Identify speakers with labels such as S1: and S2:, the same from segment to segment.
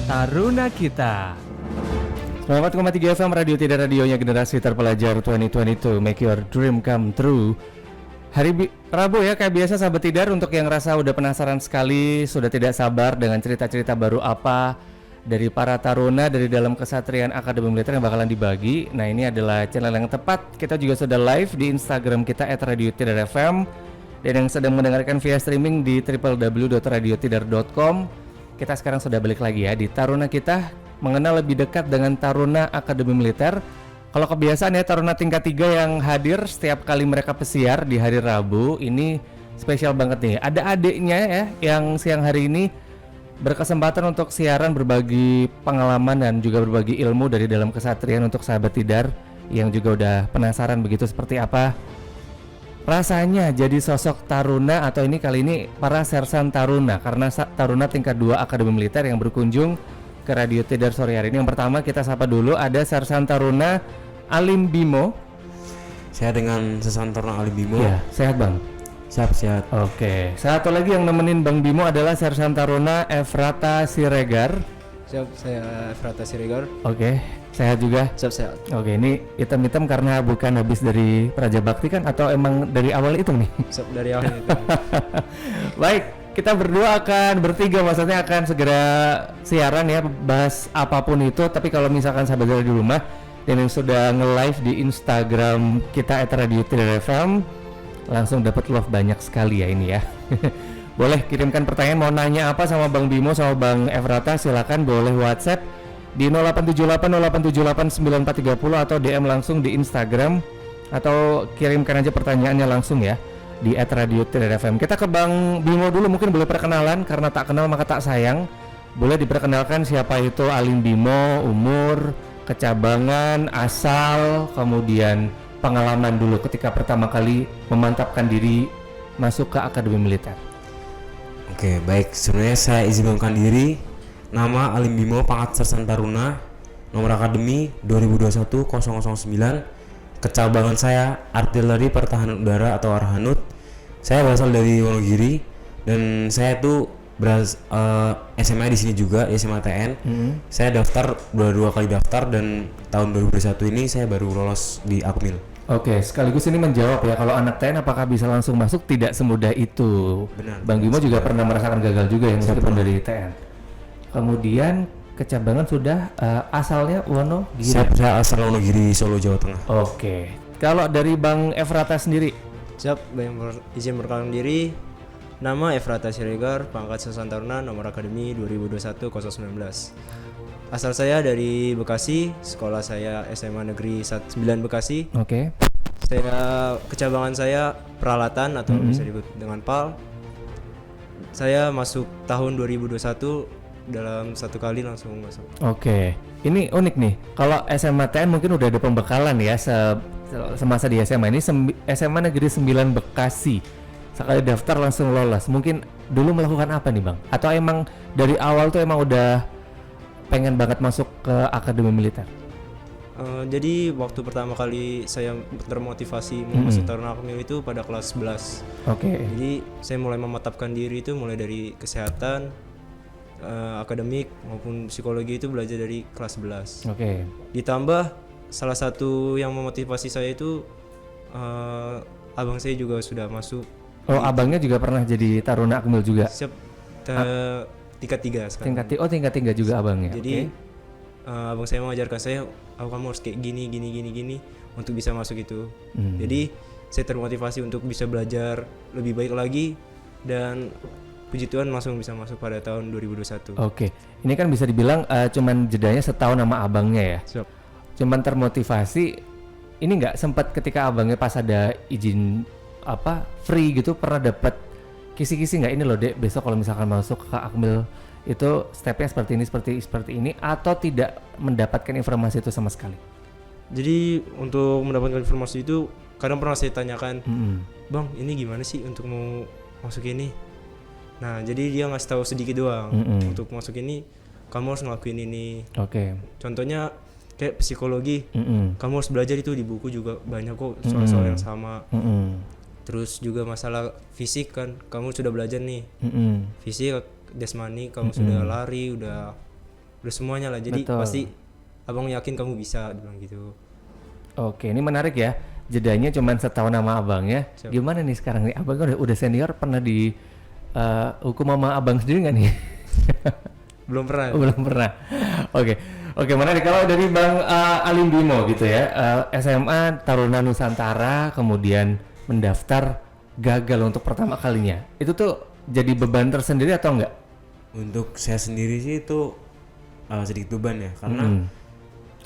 S1: Taruna Kita. 94,3 FM Radio Tidak Radionya Generasi Terpelajar 2022, Make Your Dream Come True. Rabu ya, kayak biasa sahabat Tidar, untuk yang rasa udah penasaran sekali, sudah tidak sabar dengan cerita-cerita baru apa dari para taruna dari dalam Kesatrian Akademi Militer yang bakalan dibagi. Nah, ini adalah channel yang tepat. Kita juga sudah live di Instagram kita @radiotidar_fm, dan yang sedang mendengarkan via streaming di www.radiotidar.com. Kita sekarang sudah balik lagi ya di Taruna Kita, mengenal lebih dekat dengan Taruna Akademi Militer. Kalau kebiasaan ya, Taruna tingkat 3 yang hadir setiap kali mereka pesiar di hari Rabu, ini spesial banget nih. Ada adiknya ya yang siang hari ini berkesempatan untuk siaran, berbagi pengalaman dan juga berbagi ilmu dari dalam Kesatrian untuk sahabat Tidar yang juga udah penasaran begitu seperti apa rasanya jadi sosok taruna, atau ini kali ini para sersan taruna, karena taruna tingkat 2 Akademi Militer yang berkunjung ke Radio Tidar sore hari ini. Yang pertama kita sapa dulu, ada sersan taruna Alim Bimo.
S2: Saya dengan sersan taruna Alim Bimo.
S1: Ya, sehat Bang?
S2: Sehat.
S1: Oke, satu lagi yang nemenin Bang Bimo adalah sersan taruna Efrata Siregar.
S3: Siap, saya Efrata Siregar.
S1: Oke, sehat juga?
S3: Sehat.
S1: Oke, ini hitam-hitam karena bukan habis dari Praja Bakti kan, atau emang dari awal itu nih?
S3: Siap, dari awal itu.
S1: Baik, kita berdua akan bertiga, maksudnya akan segera siaran ya, bahas apapun itu. Tapi kalau misalkan sahabat dari rumah dan yang sudah nge-live di Instagram kita @radiotidar_fm, langsung dapat love banyak sekali ya ini ya. Boleh kirimkan pertanyaan, mau nanya apa sama Bang Bimo sama Bang Efrata, silakan boleh WhatsApp di 0878 atau DM langsung di Instagram, atau kirimkan aja pertanyaannya langsung ya di @radiotidar_fm. Kita ke Bang Bimo dulu, mungkin boleh perkenalan, karena tak kenal maka tak sayang. Boleh diperkenalkan siapa itu Alim Bimo, umur, kecabangan, asal, kemudian pengalaman dulu ketika pertama kali memantapkan diri masuk ke Akademi Militer.
S2: Oke, baik. Sebenarnya saya izin mengumumkan diri. Nama Alim Bimo, pangkat sersan taruna, nomor akademi 2021-009. Kecabangan saya Artileri Pertahanan Udara atau Arhanud. Saya berasal dari Wonogiri dan saya itu SMA di sini juga, SMA TN. Saya daftar dua kali daftar, dan tahun 2021 ini saya baru lolos di Akmil.
S1: Oke, sekaligus ini menjawab ya, kalau anak TN apakah bisa langsung masuk? Tidak semudah itu.
S2: Benar.
S1: Bang Bimo juga pernah merasakan gagal juga yang meskipun dari TN. Kemudian kecabangan sudah, asalnya Wonogiri.
S2: Saya asal Wonogiri, Solo, Jawa Tengah.
S1: Oke. Kalau dari Bang Efrata sendiri?
S3: Siap, izin perkenalan diri. Nama Efrata Siregar, pangkat sersan taruna, nomor akademi 2021-019. Asal saya dari Bekasi, sekolah saya SMA Negeri 9 Bekasi.
S1: Oke.
S3: Kecabangan saya peralatan atau bisa disebut dengan PAL. Saya masuk tahun 2021, dalam satu kali langsung masuk.
S1: Oke, ini unik nih. Kalau SMA TN mungkin udah ada pembekalan ya semasa di SMA ini. SMA Negeri 9 Bekasi, sekali daftar langsung lolos. Mungkin dulu melakukan apa nih Bang? Atau emang dari awal tuh emang udah pengen banget masuk ke Akademi Militer?
S3: Jadi waktu pertama kali saya termotivasi masuk Taruna Akmil itu pada kelas 11.
S1: Oke.
S3: Jadi saya mulai mematapkan diri itu mulai dari kesehatan, akademik maupun psikologi, itu belajar dari kelas 11.
S1: Oke.
S3: Ditambah salah satu yang memotivasi saya itu abang saya juga sudah masuk.
S1: Oh, abangnya juga pernah jadi Taruna Akmil juga?
S3: Siap, tingkat 3 sekarang.
S1: Tingkat 3 juga abangnya.
S3: Jadi abang saya mengajarkan saya, kamu harus kayak gini untuk bisa masuk itu. Jadi saya termotivasi untuk bisa belajar lebih baik lagi, dan puji Tuhan langsung bisa masuk pada tahun 2021.
S1: Oke, ini kan bisa dibilang cuman jedanya setahun sama abangnya ya.
S3: Siap.
S1: Cuman termotivasi. Ini nggak sempat ketika abangnya pas ada izin free gitu, pernah dapat kisi-kisi nggak, ini loh Dek, besok kalau misalkan masuk ke Akmil itu stepnya seperti ini, atau tidak mendapatkan informasi itu sama sekali?
S3: Jadi untuk mendapatkan informasi itu kadang pernah saya tanyakan, Bang ini gimana sih untuk mau masuk ini? Nah jadi dia ngasih tahu sedikit doang, untuk masuk ini kamu harus ngelakuin ini.
S1: Oke.
S3: Contohnya kayak psikologi, kamu harus belajar itu di buku juga banyak kok soal-soal yang sama. Terus juga masalah fisik kan, kamu sudah belajar nih, fisik, jasmani, kamu sudah lari, udah udah semuanya lah. Jadi
S1: Betul.
S3: pasti abang yakin kamu bisa, dia bilang gitu.
S1: Oke, ini menarik ya. Jedanya cuma setahun sama abang ya.
S3: Siap.
S1: Gimana nih sekarang nih? Abang kan udah senior, pernah di hukum sama abang sendiri nggak nih?
S3: Belum pernah.
S1: Oh, belum pernah. Oke, oke, menarik. Kalau dari Bang Alim Bimo gitu ya, SMA Taruna Nusantara, kemudian mendaftar, gagal untuk pertama kalinya. Itu tuh jadi beban tersendiri atau enggak?
S2: Untuk saya sendiri sih itu sedikit beban ya, karena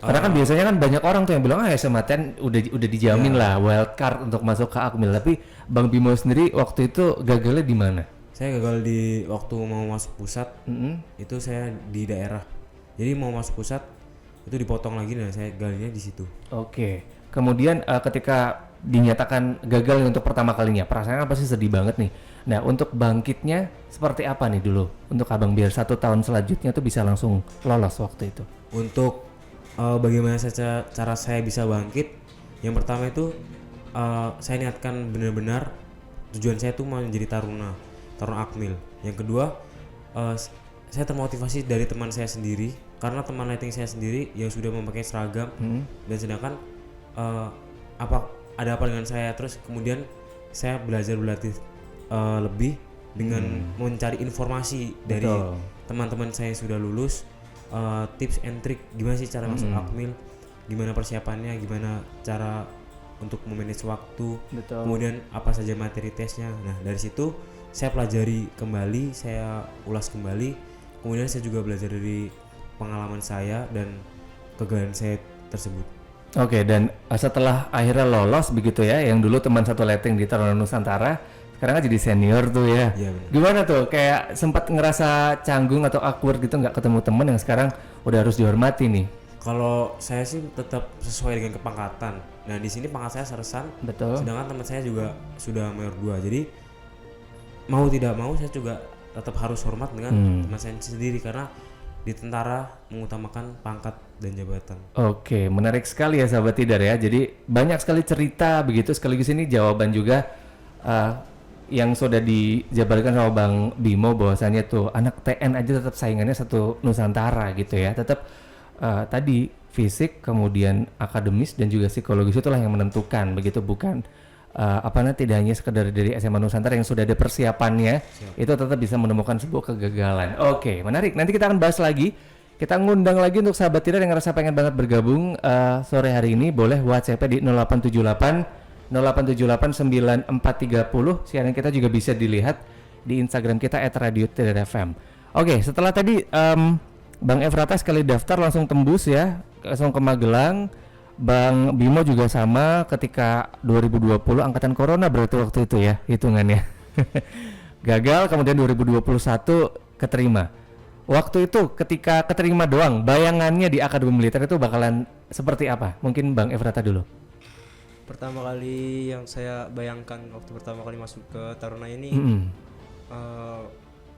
S1: Karena kan biasanya kan banyak orang tuh yang bilang SMA 10 udah dijamin lah wild card untuk masuk ke Akmil. Tapi Bang Bimo sendiri waktu itu gagalnya di mana?
S2: saya gagal di waktu mau masuk pusat. Itu saya di daerah, jadi mau masuk pusat itu dipotong lagi dan saya gagalnya di situ.
S1: Oke. Kemudian ketika dinyatakan gagal untuk pertama kalinya, perasaan apa sih? Sedih banget nih. Nah, untuk bangkitnya seperti apa nih dulu untuk abang biar 1 tahun selanjutnya tuh bisa langsung lolos waktu itu?
S2: Untuk bagaimana cara saya bisa bangkit, yang pertama itu saya niatkan benar-benar tujuan saya tuh mau menjadi taruna Akmil. Yang kedua, saya termotivasi dari teman saya sendiri, karena teman lighting saya sendiri yang sudah memakai seragam dan sedangkan ada apa dengan saya. Terus kemudian saya berlatih lebih dengan mencari informasi dari teman-teman saya yang sudah lulus, tips and trick gimana sih cara masuk Akmil, gimana persiapannya, gimana cara untuk memanage waktu, kemudian apa saja materi tesnya. Nah, dari situ saya pelajari kembali, saya ulas kembali, kemudian saya juga belajar dari pengalaman saya dan kegagalan saya tersebut.
S1: Oke, dan setelah akhirnya lolos begitu ya, yang dulu teman satu letting di Taruna Nusantara, sekarang kan jadi senior tuh ya.
S2: Iya, benar.
S1: Gimana tuh? Kayak sempat ngerasa canggung atau awkward gitu nggak ketemu temen yang sekarang udah harus dihormati nih?
S2: Kalau saya sih tetap sesuai dengan kepangkatan. Nah, di sini pangkat saya sersan,
S1: Betul.
S2: sedangkan teman saya juga sudah mayor 2. Jadi mau tidak mau saya juga tetap harus hormat dengan teman saya sendiri, karena di tentara mengutamakan pangkat dan jabatan.
S1: Oke, menarik sekali ya sahabat Tidar ya. Jadi banyak sekali cerita begitu, sekaligus ini jawaban juga yang sudah dijabarkan sama Bang Bimo, bahwasannya tuh anak TN aja tetap saingannya satu Nusantara gitu ya. Tetap tadi fisik, kemudian akademis dan juga psikologis itulah yang menentukan begitu, bukan tidak hanya sekedar dari SMA Nusantara yang sudah ada persiapannya. Itu tetap bisa menemukan sebuah kegagalan. Oke, menarik. Nanti kita akan bahas lagi. Kita ngundang lagi untuk sahabat Tidar yang ngerasa pengen banget bergabung sore hari ini, boleh WhatsApp di 0878 9430. Siaran kita juga bisa dilihat di Instagram kita @radio_tidar_fm. Oke, setelah tadi Bang Efrata sekali daftar langsung tembus ya, langsung ke Magelang. Bang Bimo juga sama, ketika 2020 angkatan corona berarti waktu itu ya hitungannya. Gagal, kemudian 2021 keterima. Waktu itu ketika keterima doang, bayangannya di Akademi Militer itu bakalan seperti apa? Mungkin Bang Efrata dulu.
S3: Pertama kali yang saya bayangkan waktu pertama kali masuk ke Taruna ini,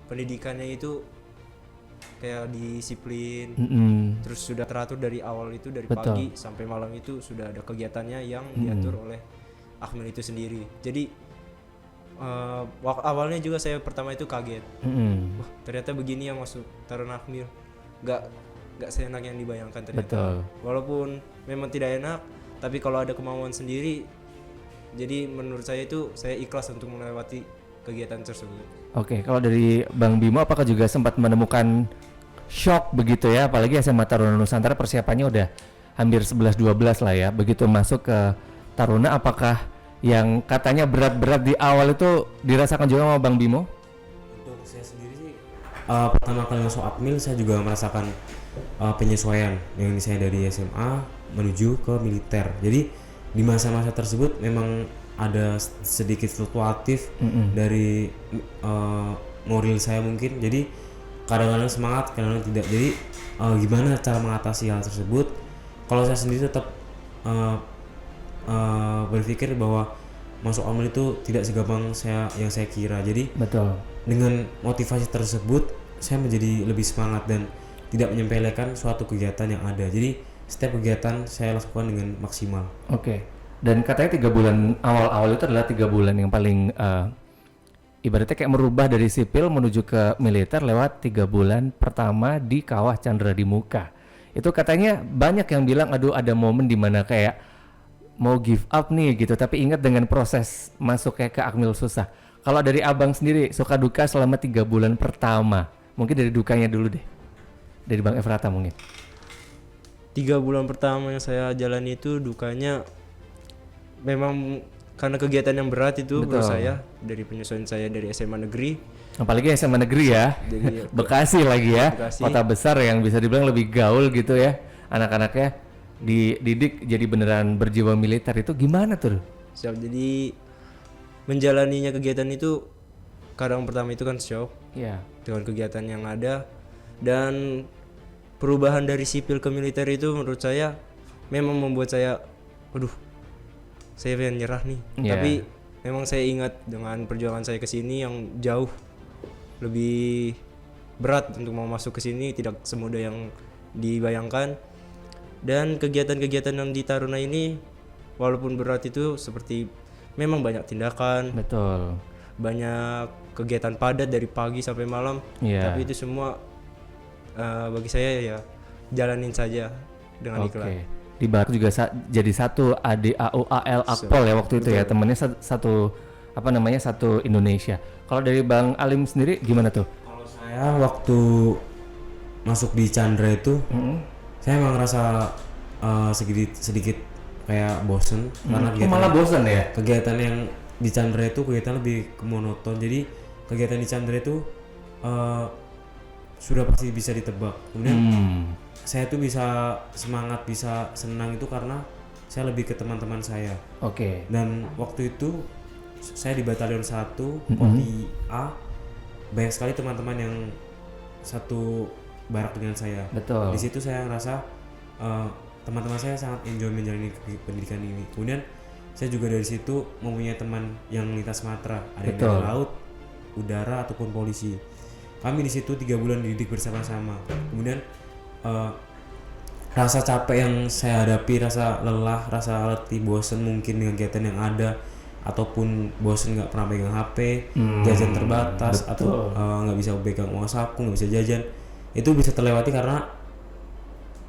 S3: pendidikannya itu kayak disiplin, terus sudah teratur dari awal itu, dari pagi sampai malam itu sudah ada kegiatannya yang diatur oleh Akmil itu sendiri. Jadi awalnya juga saya pertama itu kaget, wah ternyata begini yang masuk Taruna Akmil, nggak seenak yang dibayangkan ternyata. Walaupun memang tidak enak, tapi kalau ada kemauan sendiri, jadi menurut saya itu saya ikhlas untuk melewati kegiatan tersebut.
S1: Oke, kalau dari Bang Bimo apakah juga sempat menemukan shock begitu ya, apalagi SMA Taruna Nusantara persiapannya udah hampir 11-12 lah ya, begitu masuk ke Taruna apakah yang katanya berat-berat di awal itu dirasakan juga sama Bang Bimo?
S2: Untuk saya sendiri sih pertama kali masuk Akmil saya juga merasakan penyesuaian yang saya dari SMA menuju ke militer. Jadi di masa-masa tersebut memang ada sedikit fluktuatif dari moral saya mungkin. Jadi kadang-kadang semangat, kadang-kadang tidak. Jadi gimana cara mengatasi hal tersebut? Kalau saya sendiri tetap berpikir bahwa masuk Akmil itu tidak segampang yang saya kira. Jadi dengan motivasi tersebut saya menjadi lebih semangat dan tidak menyepelekan suatu kegiatan yang ada. Jadi setiap kegiatan saya lakukan dengan maksimal.
S1: Oke. Dan katanya 3 bulan awal-awal itu adalah 3 bulan yang paling ibaratnya kayak merubah dari sipil menuju ke militer lewat 3 bulan pertama di Kawah Chandra di Muka. Itu katanya banyak yang bilang aduh ada momen dimana kayak mau give up nih gitu, tapi ingat dengan proses masuk kayak ke Akmil susah. Kalau dari abang sendiri suka duka selama 3 bulan pertama, mungkin dari dukanya dulu deh, dari Bang Efrata mungkin.
S3: 3 bulan pertama yang saya jalani itu dukanya memang karena kegiatan yang berat itu menurut saya, dari penyesuaian saya dari SMA negeri.
S1: Apalagi SMA negeri ya,
S3: Jadi
S1: Bekasi lagi ya,
S3: Bekasi.
S1: kota besar yang bisa dibilang lebih gaul gitu ya, anak-anaknya dididik jadi beneran berjiwa militer. Itu gimana tuh?
S3: siap, jadi menjalaninya kegiatan itu kadang pertama itu kan shock
S1: Ya,
S3: dengan kegiatan yang ada, dan perubahan dari sipil ke militer itu menurut saya memang membuat saya waduh, saya pengen nyerah nih.
S1: Yeah.
S3: Tapi memang saya ingat dengan perjuangan saya ke sini yang jauh lebih berat untuk mau masuk ke sini, tidak semudah yang dibayangkan. Dan kegiatan-kegiatan yang di Taruna ini walaupun berat itu seperti memang banyak tindakan,
S1: betul.
S3: banyak kegiatan padat dari pagi sampai malam.
S1: Iya.
S3: Tapi itu semua bagi saya ya jalanin saja dengan
S1: Oke.
S3: ikhlas.
S1: Di Barat juga jadi satu ADAUAL Akpol ya waktu itu ya, temennya satu apa namanya satu Indonesia. Kalau dari Bang Alim sendiri gimana tuh?
S2: Kalau saya waktu masuk di Chandra itu, saya emang ngerasa sedikit kayak bosen karena
S1: Oh, malah bosan ya?
S2: kegiatan yang di Chandra itu kegiatan lebih monoton. Jadi kegiatan di Chandra itu sudah pasti bisa ditebak. Kemudian saya tuh bisa semangat, bisa senang itu karena saya lebih ke teman-teman saya.
S1: Oke.
S2: Dan waktu itu saya di batalion 1 Kopi A, banyak sekali teman-teman yang satu barak dengan saya.
S1: Betul.
S2: Di situ saya ngerasa teman-teman saya sangat enjoy menjalani pendidikan ini. Kemudian saya juga dari situ mempunyai teman yang lintas matra, ada yang dari laut, udara ataupun polisi. Kami di situ 3 bulan dididik bersama-sama. Kemudian rasa capek yang saya hadapi, rasa lelah, rasa letih, bosen mungkin dengan kegiatan yang ada, ataupun bosen nggak pernah pegang HP, jajan terbatas, atau nggak bisa pegang uang saku, nggak bisa jajan, itu bisa terlewati karena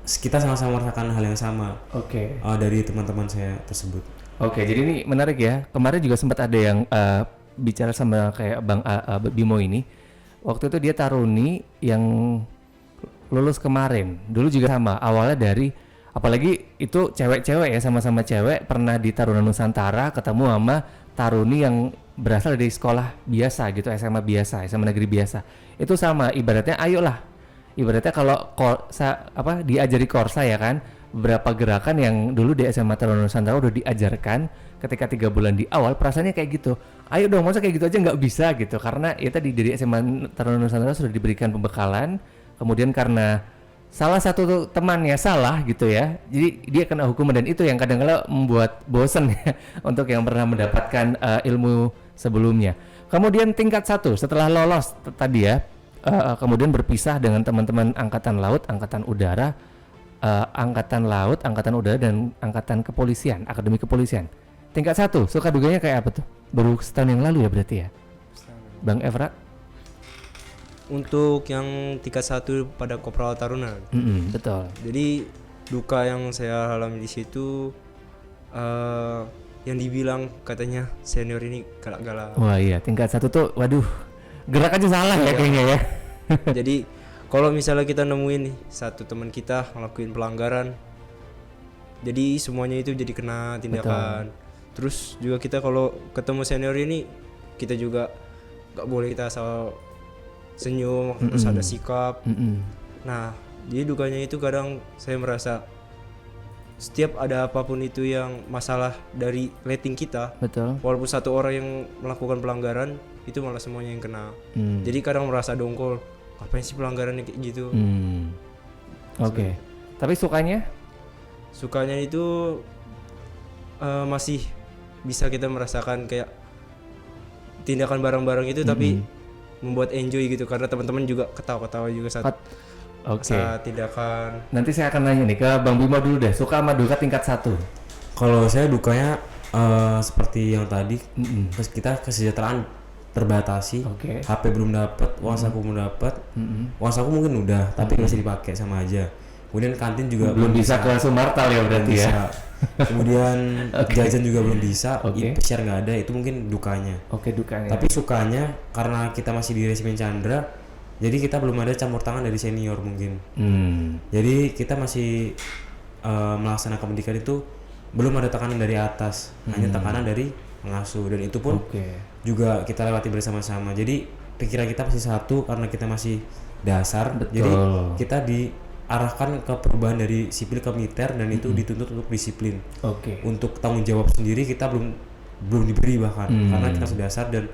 S2: kita sama-sama merasakan hal yang sama.
S1: Oke.
S2: Dari teman-teman saya tersebut.
S1: Oke, jadi ini menarik ya. Kemarin juga sempat ada yang bicara sama kayak Bang Bimo ini. Waktu itu dia Taruni yang lulus kemarin. Dulu juga sama. Awalnya dari, apalagi itu cewek-cewek ya, sama-sama cewek, pernah di Taruna Nusantara ketemu sama Taruni yang berasal dari sekolah biasa gitu, SMA biasa, SMA negeri biasa. Itu sama, ibaratnya ayolah. Ibaratnya kalau diajari Korsa ya kan, beberapa gerakan yang dulu di SMA Taruna Nusantara udah diajarkan ketika 3 bulan di awal, perasaannya kayak gitu. Ayo dong, masa kayak gitu aja nggak bisa gitu, karena ya tadi dari SMA Taruna Nusantara sudah diberikan pembekalan, kemudian karena salah satu temannya salah gitu ya, jadi dia kena hukuman, dan itu yang kadang-kadang membuat bosen ya untuk yang pernah mendapatkan ilmu sebelumnya. Kemudian tingkat 1 setelah lolos tadi ya, kemudian berpisah dengan teman-teman angkatan laut, angkatan udara, angkatan laut, angkatan udara, dan angkatan kepolisian, akademi kepolisian. Tingkat 1 suka duganya kayak apa tuh? Baru setahun yang lalu ya berarti ya, Bang Efra?
S3: Untuk yang tingkat 1 pada Kopral Taruna.
S1: Betul.
S3: Jadi duka yang saya alami di situ, yang dibilang katanya senior ini galak-galak.
S1: Wah iya, tingkat 1 tuh, waduh, gerak aja salah ya kayaknya ya.
S3: Jadi kalau misalnya kita nemuin nih satu teman kita ngelakuin pelanggaran, jadi semuanya itu jadi kena tindakan. Terus juga kita kalau ketemu senior ini, kita juga nggak boleh kita asal senyum, terus ada sikap. Nah, jadi dukanya itu kadang saya merasa setiap ada apapun itu yang masalah dari rating kita,
S1: Betul.
S3: walaupun satu orang yang melakukan pelanggaran, itu malah semuanya yang kena. Jadi kadang merasa dongkol, ngapain sih pelanggarannya kayak gitu.
S1: Oke. Tapi sukanya
S3: itu masih bisa kita merasakan kayak tindakan bareng-bareng itu, tapi membuat enjoy gitu, karena teman-teman juga ketawa-ketawa juga saat tindakan.
S1: Nanti saya akan nanya nih ke Bang Bimo dulu deh, suka sama duka tingkat 1.
S2: Kalau saya dukanya seperti yang tadi, kita kesejahteraan terbatasi.
S1: Oke.
S2: HP belum dapat, uang saku belum dapat. Uang saku mungkin udah, tapi masih dipakai sama aja. Kemudian kantin juga
S1: Belum bisa ke Sumartal ya berarti ya.
S2: bisa. Kemudian jajan juga belum bisa.
S1: Oke.
S2: PCR nggak ada, itu mungkin dukanya.
S1: Oke, dukanya.
S2: Tapi sukanya karena kita masih di resimen Chandra, jadi kita belum ada campur tangan dari senior mungkin. Jadi kita masih melaksanakan pendidikan itu belum ada tekanan dari atas, hanya tekanan dari pengasuh, dan itu pun juga kita lewati bersama-sama. Jadi pikiran kita masih satu karena kita masih dasar.
S1: Betul.
S2: Jadi kita diarahkan ke perubahan dari sipil ke militer, dan itu dituntut untuk disiplin. Untuk tanggung jawab sendiri kita belum diberi bahkan karena kita sudah dasar, dan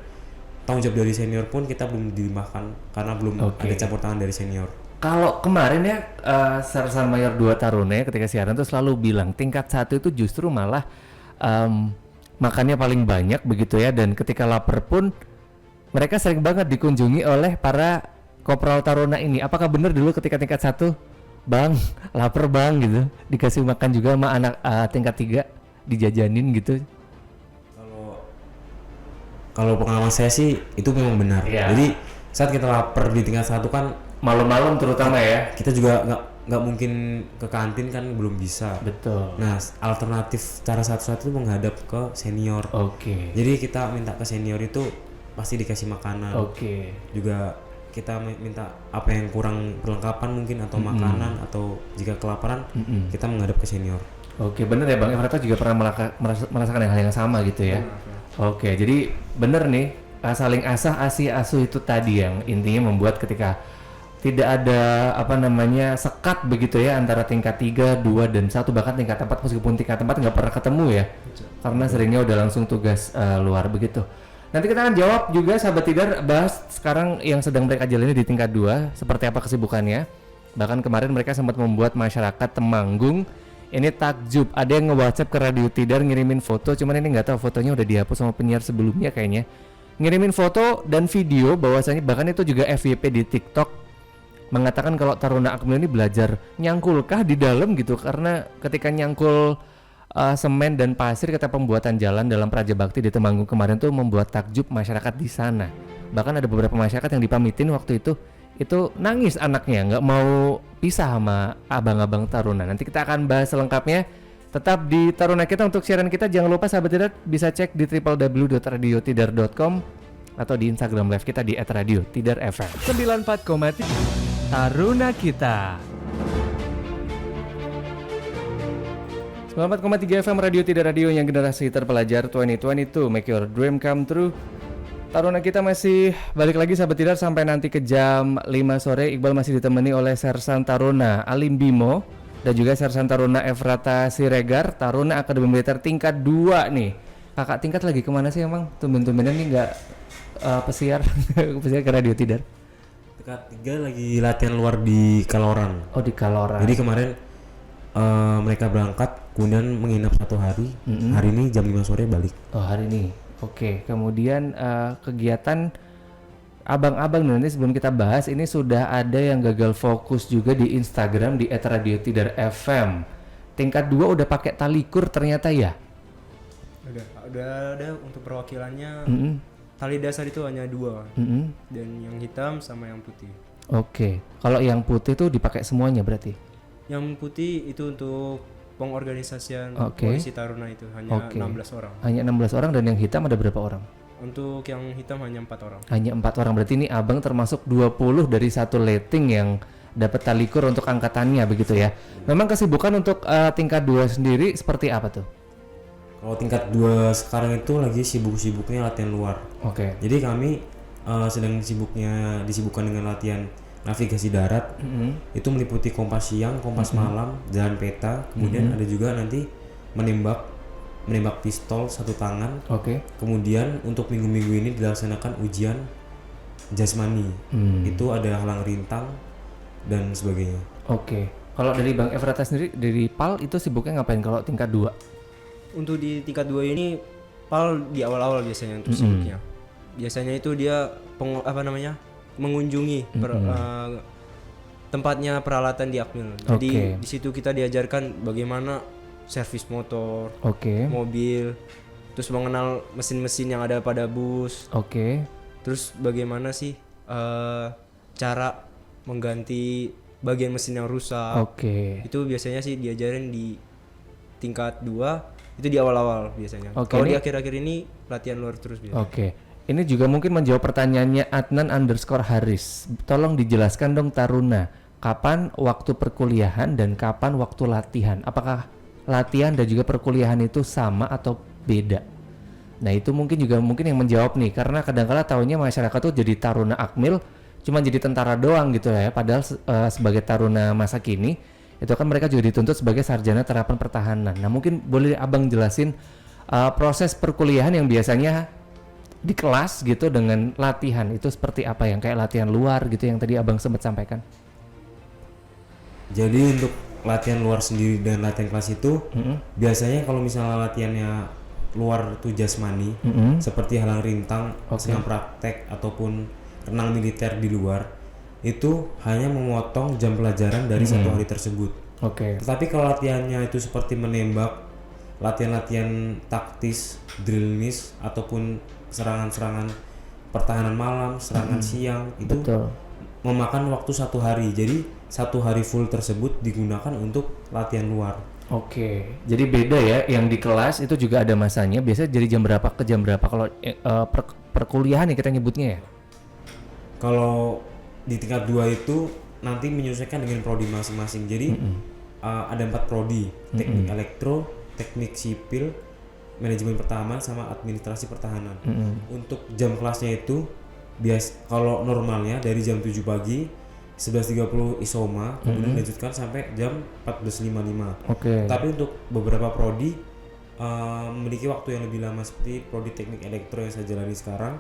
S2: tanggung jawab dari senior pun kita belum dilimpahkan karena belum ada campur tangan dari senior.
S1: Kalau kemarin ya Sersan Mayor 2 Taruna ketika siaran tuh selalu bilang tingkat 1 itu justru malah makannya paling banyak begitu ya, dan ketika lapar pun mereka sering banget dikunjungi oleh para Kopral Taruna ini. Apakah benar dulu ketika tingkat 1, Bang, lapar Bang gitu, dikasih makan juga sama anak tingkat 3, dijajanin gitu?
S2: Kalau pengalaman saya sih itu memang benar. Jadi saat kita lapar di tingkat 1 kan
S1: malam-malam terutama ya,
S2: kita juga nggak mungkin ke kantin kan, belum bisa.
S1: Betul.
S2: Nah, alternatif cara satu-satu itu menghadap ke senior. Jadi kita minta ke senior itu pasti dikasih makanan. Juga kita minta apa yang kurang perlengkapan mungkin, atau makanan, atau jika kelaparan kita menghadap ke senior.
S1: Bener ya Bang Efrata juga pernah merasakan hal yang sama gitu ya. Jadi bener nih, saling asah asi asuh itu tadi yang intinya membuat ketika tidak ada sekat begitu ya antara tingkat 3, 2, dan 1, bahkan tingkat 4, meskipun tingkat 4 nggak pernah ketemu ya. Karena seringnya udah langsung tugas luar begitu. Nanti kita akan jawab juga sahabat Tidar, bahas sekarang yang sedang mereka jalani di tingkat 2, seperti apa kesibukannya. Bahkan kemarin mereka sempat membuat masyarakat Temanggung ini takjub, ada yang nge-WhatsApp ke Radio Tidar ngirimin foto, cuman ini nggak tahu fotonya udah dihapus sama penyiar sebelumnya kayaknya. Ngirimin foto dan video bahwasanya bahkan itu juga FYP di TikTok, mengatakan kalau Taruna Akmil ini belajar nyangkulkah di dalam gitu, karena ketika nyangkul semen dan pasir kata pembuatan jalan dalam Praja Bakti di Temanggung kemarin tuh membuat takjub masyarakat di sana. Bahkan ada beberapa masyarakat yang dipamitin waktu itu nangis anaknya, nggak mau pisah sama abang-abang Taruna. Nanti kita akan bahas selengkapnya. Tetap di Taruna kita untuk siaran kita. Jangan lupa sahabat Tidar bisa cek di www.radiotidar.com atau di Instagram live kita di @radiotidar_fm 94,3 Taruna kita. 94,3 FM Radio Tidar, radio yang generasi terpelajar 2022, make your dream come true. Taruna kita masih balik lagi sahabat Tidar sampai nanti ke jam 5 sore. Iqbal masih ditemani oleh Sersan Taruna Alim Bimo dan juga Sersan Taruna Efrata Siregar, Taruna Akademi Militer tingkat 2 nih. Kakak tingkat lagi kemana sih emang? Tumben-tumbenan nih nggak pesiar ke Radio Tidar.
S2: Tingkat 3 lagi latihan luar di Kaloran.
S1: Di Kaloran.
S2: Jadi kemarin mereka berangkat, kemudian menginap 1 hari. Hari ini jam 5 sore balik.
S1: Hari ini. Kemudian kegiatan abang-abang nanti sebelum kita bahas ini sudah ada yang gagal fokus juga di Instagram di @radiotidar_fm. Tingkat 2 udah pakai talikur ternyata ya.
S3: Udah ada untuk perwakilannya. Tali dasar itu hanya 2. Dan yang hitam sama yang putih.
S1: Kalau yang putih tuh dipakai semuanya berarti.
S3: Yang putih itu untuk pengorganisasian polisi Taruna itu hanya 16 orang.
S1: Hanya 16 orang, dan yang hitam ada berapa orang?
S3: Untuk yang hitam hanya 4 orang.
S1: Hanya 4 orang, berarti ini abang termasuk 20 dari satu letting yang dapat talikur untuk angkatannya begitu ya. Memang kesibukan untuk tingkat 2 sendiri seperti apa tuh?
S2: Kalau tingkat 2 sekarang itu lagi sibuk-sibuknya latihan luar. Jadi kami sedang disibukkan dengan latihan navigasi darat. Itu meliputi kompas siang, kompas malam, jalan peta. Kemudian ada juga nanti menembak pistol 1 tangan. Kemudian untuk minggu-minggu ini dilaksanakan ujian jasmani. Itu ada halang rintang dan sebagainya.
S3: Kalau dari Bang Efrata sendiri, dari PAL itu sibuknya ngapain kalau tingkat 2? Untuk di tingkat 2 ini PAL di awal-awal biasanya untuk sibuknya. Biasanya itu dia mengunjungi tempatnya peralatan di Akmil. Jadi di situ kita diajarkan bagaimana servis motor, mobil, terus mengenal mesin-mesin yang ada pada bus. terus bagaimana sih cara mengganti bagian mesin yang rusak.
S1: Oke.
S3: Itu biasanya sih diajarin di tingkat 2, itu di awal-awal biasanya.
S1: Oke,
S3: Kalau di
S1: ini-
S3: akhir-akhir ini latihan luar terus biasanya.
S1: Oke. Ini juga mungkin menjawab pertanyaannya Adnan_Haris. Tolong dijelaskan dong Taruna, kapan waktu perkuliahan dan kapan waktu latihan? Apakah latihan dan juga perkuliahan itu sama atau beda? Nah itu mungkin yang menjawab nih, karena kadang-kala taunya masyarakat tuh jadi Taruna Akmil cuma jadi tentara doang gitu ya, padahal sebagai Taruna masa kini itu kan mereka juga dituntut sebagai sarjana terapan pertahanan. Nah mungkin boleh abang jelasin proses perkuliahan yang biasanya di kelas gitu dengan latihan itu seperti apa, yang kayak latihan luar gitu yang tadi abang sempat sampaikan.
S2: Jadi untuk latihan luar sendiri dan latihan kelas itu biasanya kalau misalnya latihannya luar tuh jasmani seperti halang rintang, senam praktek ataupun renang militer di luar, itu hanya memotong jam pelajaran dari satu hari tersebut.
S1: Oke.
S2: Tetapi kalau latihannya itu seperti menembak, latihan-latihan taktis, drill miss ataupun serangan-serangan pertahanan malam, serangan siang, itu
S1: Betul.
S2: memakan waktu 1 hari. Jadi 1 hari full tersebut digunakan untuk latihan luar.
S1: Oke, jadi beda ya, yang di kelas itu juga ada masanya. Biasanya dari jam berapa ke jam berapa kalau perkuliahan ya kita nyebutnya ya?
S2: Kalau di tingkat 2 itu nanti menyesuaikan dengan prodi masing-masing. Jadi ada 4 prodi, teknik elektro, teknik sipil, manajemen pertahanan sama administrasi pertahanan. Untuk jam kelasnya itu kalau normalnya dari jam 7 pagi 11.30 isoma, kemudian dilanjutkan sampai jam 14.55.
S1: Oke.
S2: Tapi untuk beberapa prodi memiliki waktu yang lebih lama, seperti prodi teknik elektro yang saya jalani sekarang,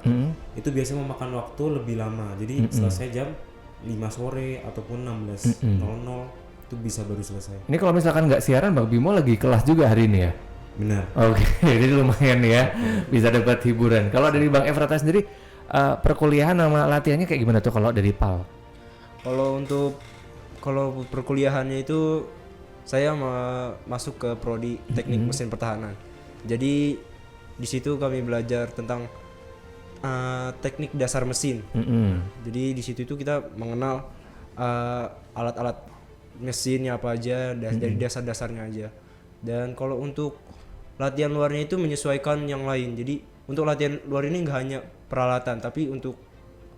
S2: itu biasanya memakan waktu lebih lama. Jadi selesai jam 5 sore ataupun 16.00 itu bisa baru selesai.
S1: Ini kalau misalkan nggak siaran, Bang Bimo lagi kelas juga hari ini ya?
S2: Benar.
S1: Oke, jadi lumayan ya, bisa dapat hiburan. Kalau dari Bang Efrata sendiri, perkuliahan sama latihannya kayak gimana tuh kalau dari PAL?
S3: Kalau perkuliahannya itu saya masuk ke prodi teknik mesin pertahanan. Jadi di situ kami belajar tentang teknik dasar mesin. Jadi di situ itu kita mengenal alat-alat mesinnya apa aja, dari dasar-dasarnya aja. Dan kalau untuk latihan luarnya itu menyesuaikan yang lain. Jadi untuk latihan luar ini nggak hanya peralatan, tapi untuk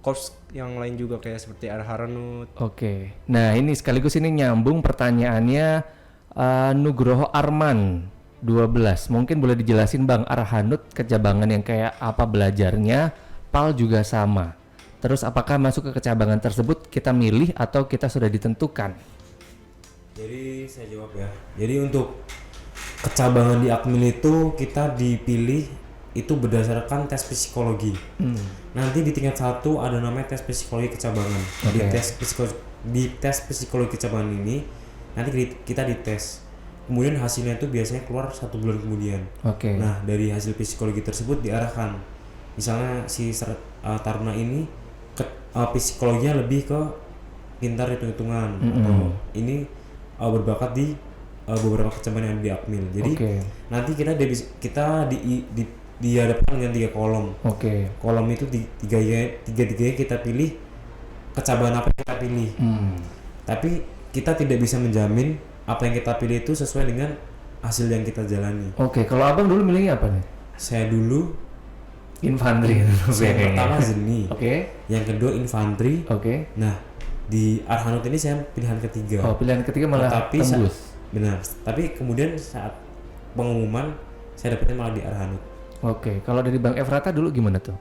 S3: korps yang lain juga kayak seperti Arharanut.
S1: Oke, nah ini sekaligus ini nyambung pertanyaannya Nugroho Arman 12. Mungkin boleh dijelasin Bang, Arhanut kecabangan yang kayak apa belajarnya, PAL juga sama. Terus apakah masuk ke kecabangan tersebut kita milih atau kita sudah ditentukan?
S2: Jadi saya jawab ya. Jadi untuk kecabangan di Akmil itu kita dipilih itu berdasarkan tes psikologi. Nanti di tingkat 1 ada namanya tes psikologi kecabangan. Di tes psikologi kecabangan ini nanti kita dites. Kemudian hasilnya itu biasanya keluar 1 bulan kemudian.
S1: Oke.
S2: Nah dari hasil psikologi tersebut diarahkan. Misalnya si Taruna ini psikologinya lebih ke pintar hitung-hitungan atau ini berbakat di beberapa kecabangan yang di Akmil. Jadi nanti kita dihadapkan dengan 3 kolom. Kolom itu tiga-tiganya kita pilih kecabangan apa yang kita pilih. Tapi kita tidak bisa menjamin apa yang kita pilih itu sesuai dengan hasil yang kita jalani.
S1: Kalau abang dulu milihnya apa nih?
S2: Saya dulu
S1: Infanteri.
S2: yang pertama Zeni, yang kedua infanteri. Nah di Arhanut ini saya pilihan ketiga.
S1: Pilihan ketiga malah tembus.
S2: Benar. Tapi kemudian saat pengumuman saya dapetnya malah di Arhanut.
S1: Kalau dari Bang Efrata dulu gimana tuh?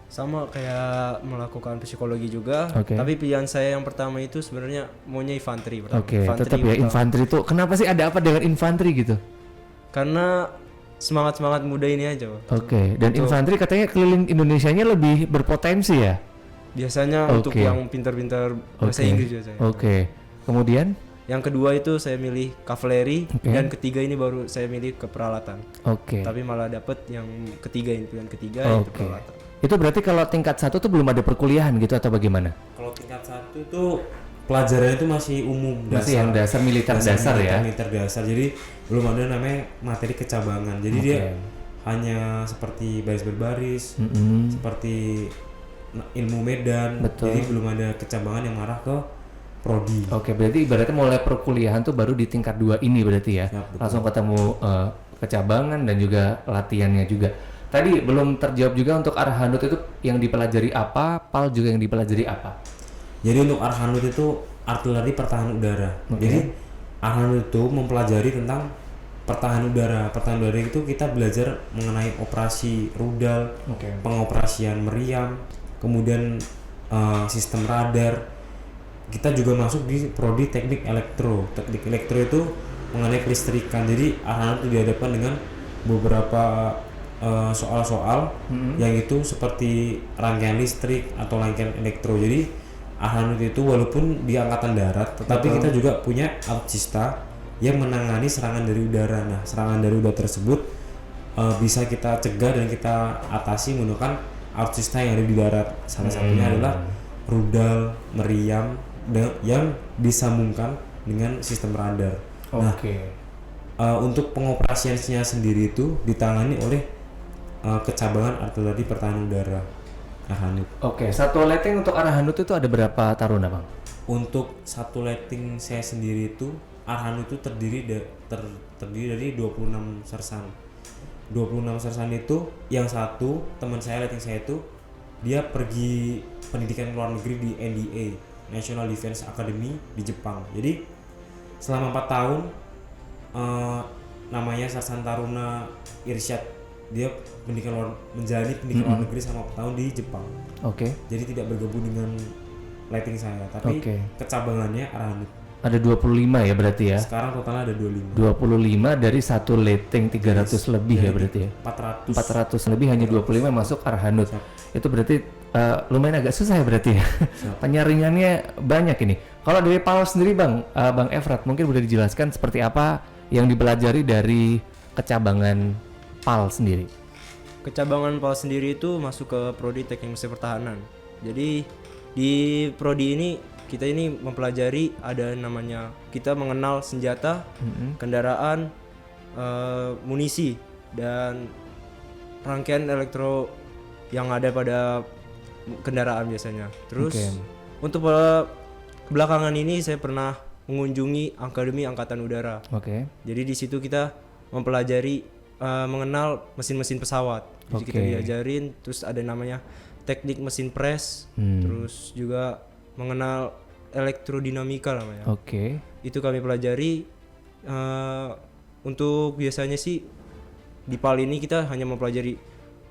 S3: Sama kayak melakukan psikologi juga. Tapi pilihan saya yang pertama itu sebenarnya maunya infanteri pertama.
S1: Tetap ya infanteri tuh. Kenapa sih, ada apa dengan infanteri gitu?
S3: Karena semangat muda ini aja.
S1: Dan infanteri katanya keliling Indonesianya lebih berpotensi ya?
S3: Biasanya untuk yang pintar-pintar bahasa Inggris biasanya.
S1: Kemudian?
S3: Yang kedua itu saya milih kavaleri, dan ketiga ini baru saya milih ke peralatan. Tapi malah dapet yang ketiga, ini pilihan ketiga itu peralatan.
S1: Itu berarti kalau tingkat 1 tuh belum ada perkuliahan gitu atau bagaimana?
S2: Kalau tingkat 1 tuh pelajarannya itu masih umum,
S1: masih yang dasar militer dasar ya.
S2: Militer dasar. Jadi belum ada namanya materi kecabangan. Jadi dia hanya seperti baris berbaris, seperti ilmu medan.
S1: Betul.
S2: Jadi belum ada kecabangan yang mengarah ke prodi.
S1: Oke, berarti ibaratnya mulai perkuliahan tuh baru di tingkat 2 ini berarti ya.
S2: Siap, betul.
S1: Langsung ketemu kecabangan dan juga latihannya juga. Tadi belum terjawab juga untuk Arhanud itu yang dipelajari apa, PAL juga yang dipelajari apa?
S2: Jadi untuk Arhanud itu artileri pertahanan udara.
S1: Oke.
S2: Jadi Arhanud itu mempelajari tentang pertahanan udara. Pertahanan udara itu kita belajar mengenai operasi rudal,
S1: Oke.
S2: pengoperasian meriam, kemudian sistem radar. Kita juga masuk di prodi teknik elektro. Teknik elektro itu mengenai kelistrikan. Jadi Arhanud itu dihadapkan dengan beberapa soal-soal yang itu seperti rangkaian listrik atau rangkaian elektro. Jadi Arhanud itu walaupun di angkatan darat, tetapi kita juga punya alutsista yang menangani serangan dari udara. Nah, serangan dari udara tersebut bisa kita cegah dan kita atasi menggunakan alutsista yang ada di darat. Salah satunya adalah rudal, meriam yang disambungkan dengan sistem radar.
S1: Oke.
S2: Untuk pengoperasiannya sendiri itu ditangani oleh kecabangan artileri pertahanan udara Arhanud.
S1: Oke, satu letting untuk Arhanud itu ada berapa taruna, Bang?
S2: Untuk satu letting saya sendiri itu Arhanud itu terdiri dari 26 sersan. 26 sersan itu yang satu teman saya letting saya itu dia pergi pendidikan luar negeri di NDA, National Defense Academy di Jepang. Jadi selama 4 tahun namanya Sersan Taruna Irsyad, dia menjalani pendidikan luar negeri selama 4 tahun di Jepang.
S1: Oke.
S2: Jadi tidak bergabung dengan lighting saya, tapi kecabangannya Arhanud.
S1: Ada 25 ya berarti ya?
S2: Sekarang totalnya ada 25.
S1: 25 dari satu letting 300 lebih ya berarti ya? 400 lebih hanya 25 masuk Arhanud. Itu berarti lumayan agak susah ya berarti ya? Penyaringannya banyak ini. Kalau dari PAL sendiri Bang, Bang Efrat mungkin boleh dijelaskan seperti apa yang dipelajari dari kecabangan PAL sendiri?
S3: Kecabangan PAL sendiri itu masuk ke prodi teknik mesin pertahanan. Jadi di prodi ini kita ini mempelajari ada namanya kita mengenal senjata, kendaraan, munisi dan rangkaian elektro yang ada pada kendaraan biasanya. Terus untuk belakangan ini saya pernah mengunjungi Akademi Angkatan Udara. Jadi di situ kita mempelajari mengenal mesin-mesin pesawat. Jadi kita diajarin, terus ada namanya teknik mesin press, terus juga mengenal elektrodinamika namanya. Itu kami pelajari. Untuk biasanya sih di PAL ini kita hanya mempelajari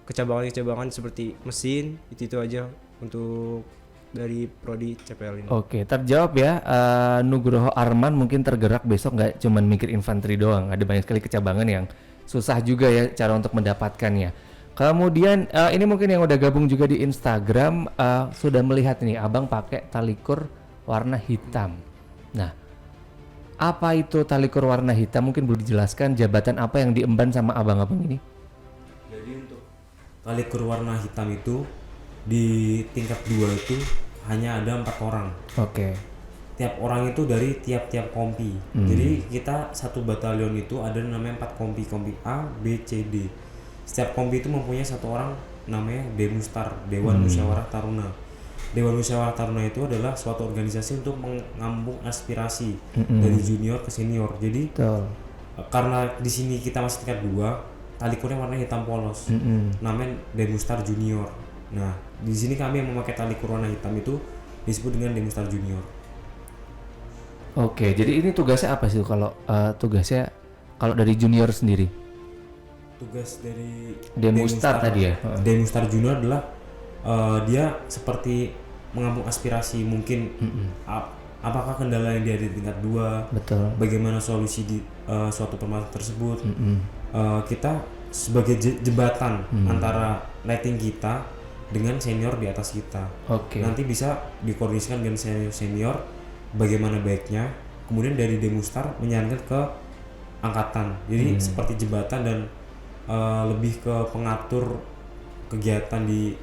S3: kecabangan-kecabangan seperti mesin, itu aja untuk dari prodi CPL ini.
S1: Oke, terjawab ya. Nugroho Arman mungkin tergerak besok nggak cuman mikir infanteri doang, ada banyak sekali kecabangan yang susah juga ya cara untuk mendapatkannya. Kemudian ini mungkin yang udah gabung juga di Instagram sudah melihat nih abang pakai talikur warna hitam. Nah, apa itu talikur warna hitam? Mungkin boleh dijelaskan jabatan apa yang diemban sama abang-abang ini?
S2: Jadi untuk talikur warna hitam itu di tingkat 2 itu hanya ada 4 orang. Tiap orang itu dari tiap-tiap kompi. Jadi kita satu batalion itu ada namanya 4 kompi, kompi A, B, C, D. Setiap kompi itu mempunyai satu orang namanya Demustar, Dewan Musyawarah Taruna. Dewan Musyawarah Taruna itu adalah suatu organisasi untuk mengampung aspirasi dari junior ke senior. Jadi karena di sini kita masih tingkat 2, talikurnya warna hitam polos. Namanya Demustar Junior. Nah, di sini kami yang memakai talikur warna hitam itu disebut dengan Demustar Junior.
S1: Oke, jadi ini tugasnya apa sih kalau tugasnya kalau dari junior sendiri?
S2: Tugas dari
S1: Demustar tadi ya?
S2: Demustar Junior adalah dia seperti mengampung aspirasi mungkin apakah kendala yang dia di tingkat 2, bagaimana solusi di suatu permasalahan tersebut. Kita sebagai jembatan antara lighting kita dengan senior di atas kita. Nanti bisa dikoordinasikan dengan senior bagaimana baiknya, kemudian dari Demustar menyarankan ke angkatan. Jadi seperti jembatan dan lebih ke pengatur kegiatan di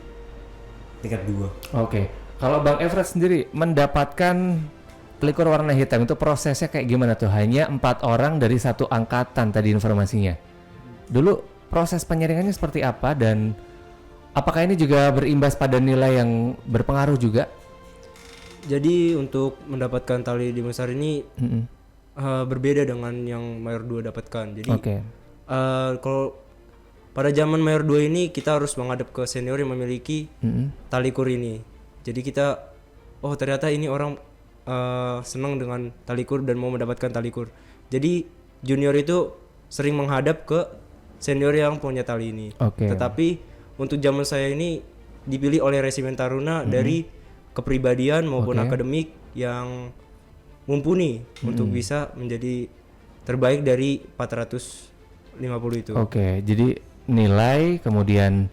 S2: tingkat 2.
S1: Kalau Bang Efrat sendiri mendapatkan talikur warna hitam itu prosesnya kayak gimana tuh? Hanya 4 orang dari satu angkatan tadi informasinya. Dulu proses penyaringannya seperti apa dan Apakah ini juga berimbas pada nilai yang berpengaruh juga?
S3: Jadi untuk mendapatkan tali di besar ini berbeda dengan yang mayor 2 dapatkan. Jadi
S1: Oke.
S3: kalau pada zaman mayor 2 ini kita harus menghadap ke senior yang memiliki tali kur ini. Jadi kita ternyata ini orang senang dengan tali kur dan mau mendapatkan tali kur. Jadi junior itu sering menghadap ke senior yang punya tali ini.
S1: Oke.
S3: Tetapi untuk zaman saya ini dipilih oleh Resimen Taruna dari kepribadian maupun
S1: Oke.
S3: akademik yang mumpuni untuk bisa menjadi terbaik dari 450 itu.
S1: Oke, jadi nilai kemudian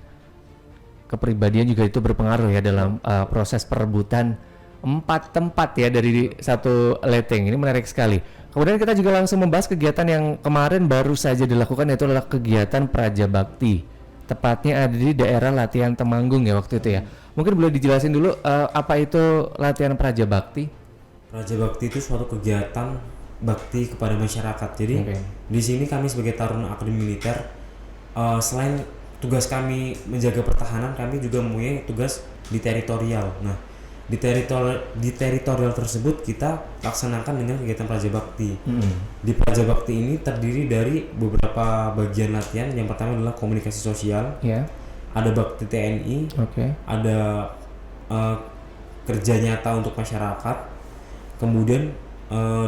S1: kepribadian juga itu berpengaruh ya dalam proses perebutan 4 tempat ya dari satu leteng. Ini menarik sekali. Kemudian kita juga langsung membahas kegiatan yang kemarin baru saja dilakukan, yaitu adalah kegiatan Praja Bakti. Tepatnya ada di daerah latihan Temanggung ya waktu itu ya. Mungkin boleh dijelasin dulu apa itu latihan Praja Bakti?
S2: Praja Bakti itu suatu kegiatan bakti kepada masyarakat. Jadi di sini kami sebagai Taruna Akademi Militer, selain tugas kami menjaga pertahanan, kami juga mempunyai tugas di teritorial. Nah, di teritorial tersebut kita laksanakan dengan kegiatan Praja Bakti. Di Praja Bakti ini terdiri dari beberapa bagian latihan. Yang pertama adalah komunikasi sosial. Ada bakti TNI, ada kerja nyata untuk masyarakat. Kemudian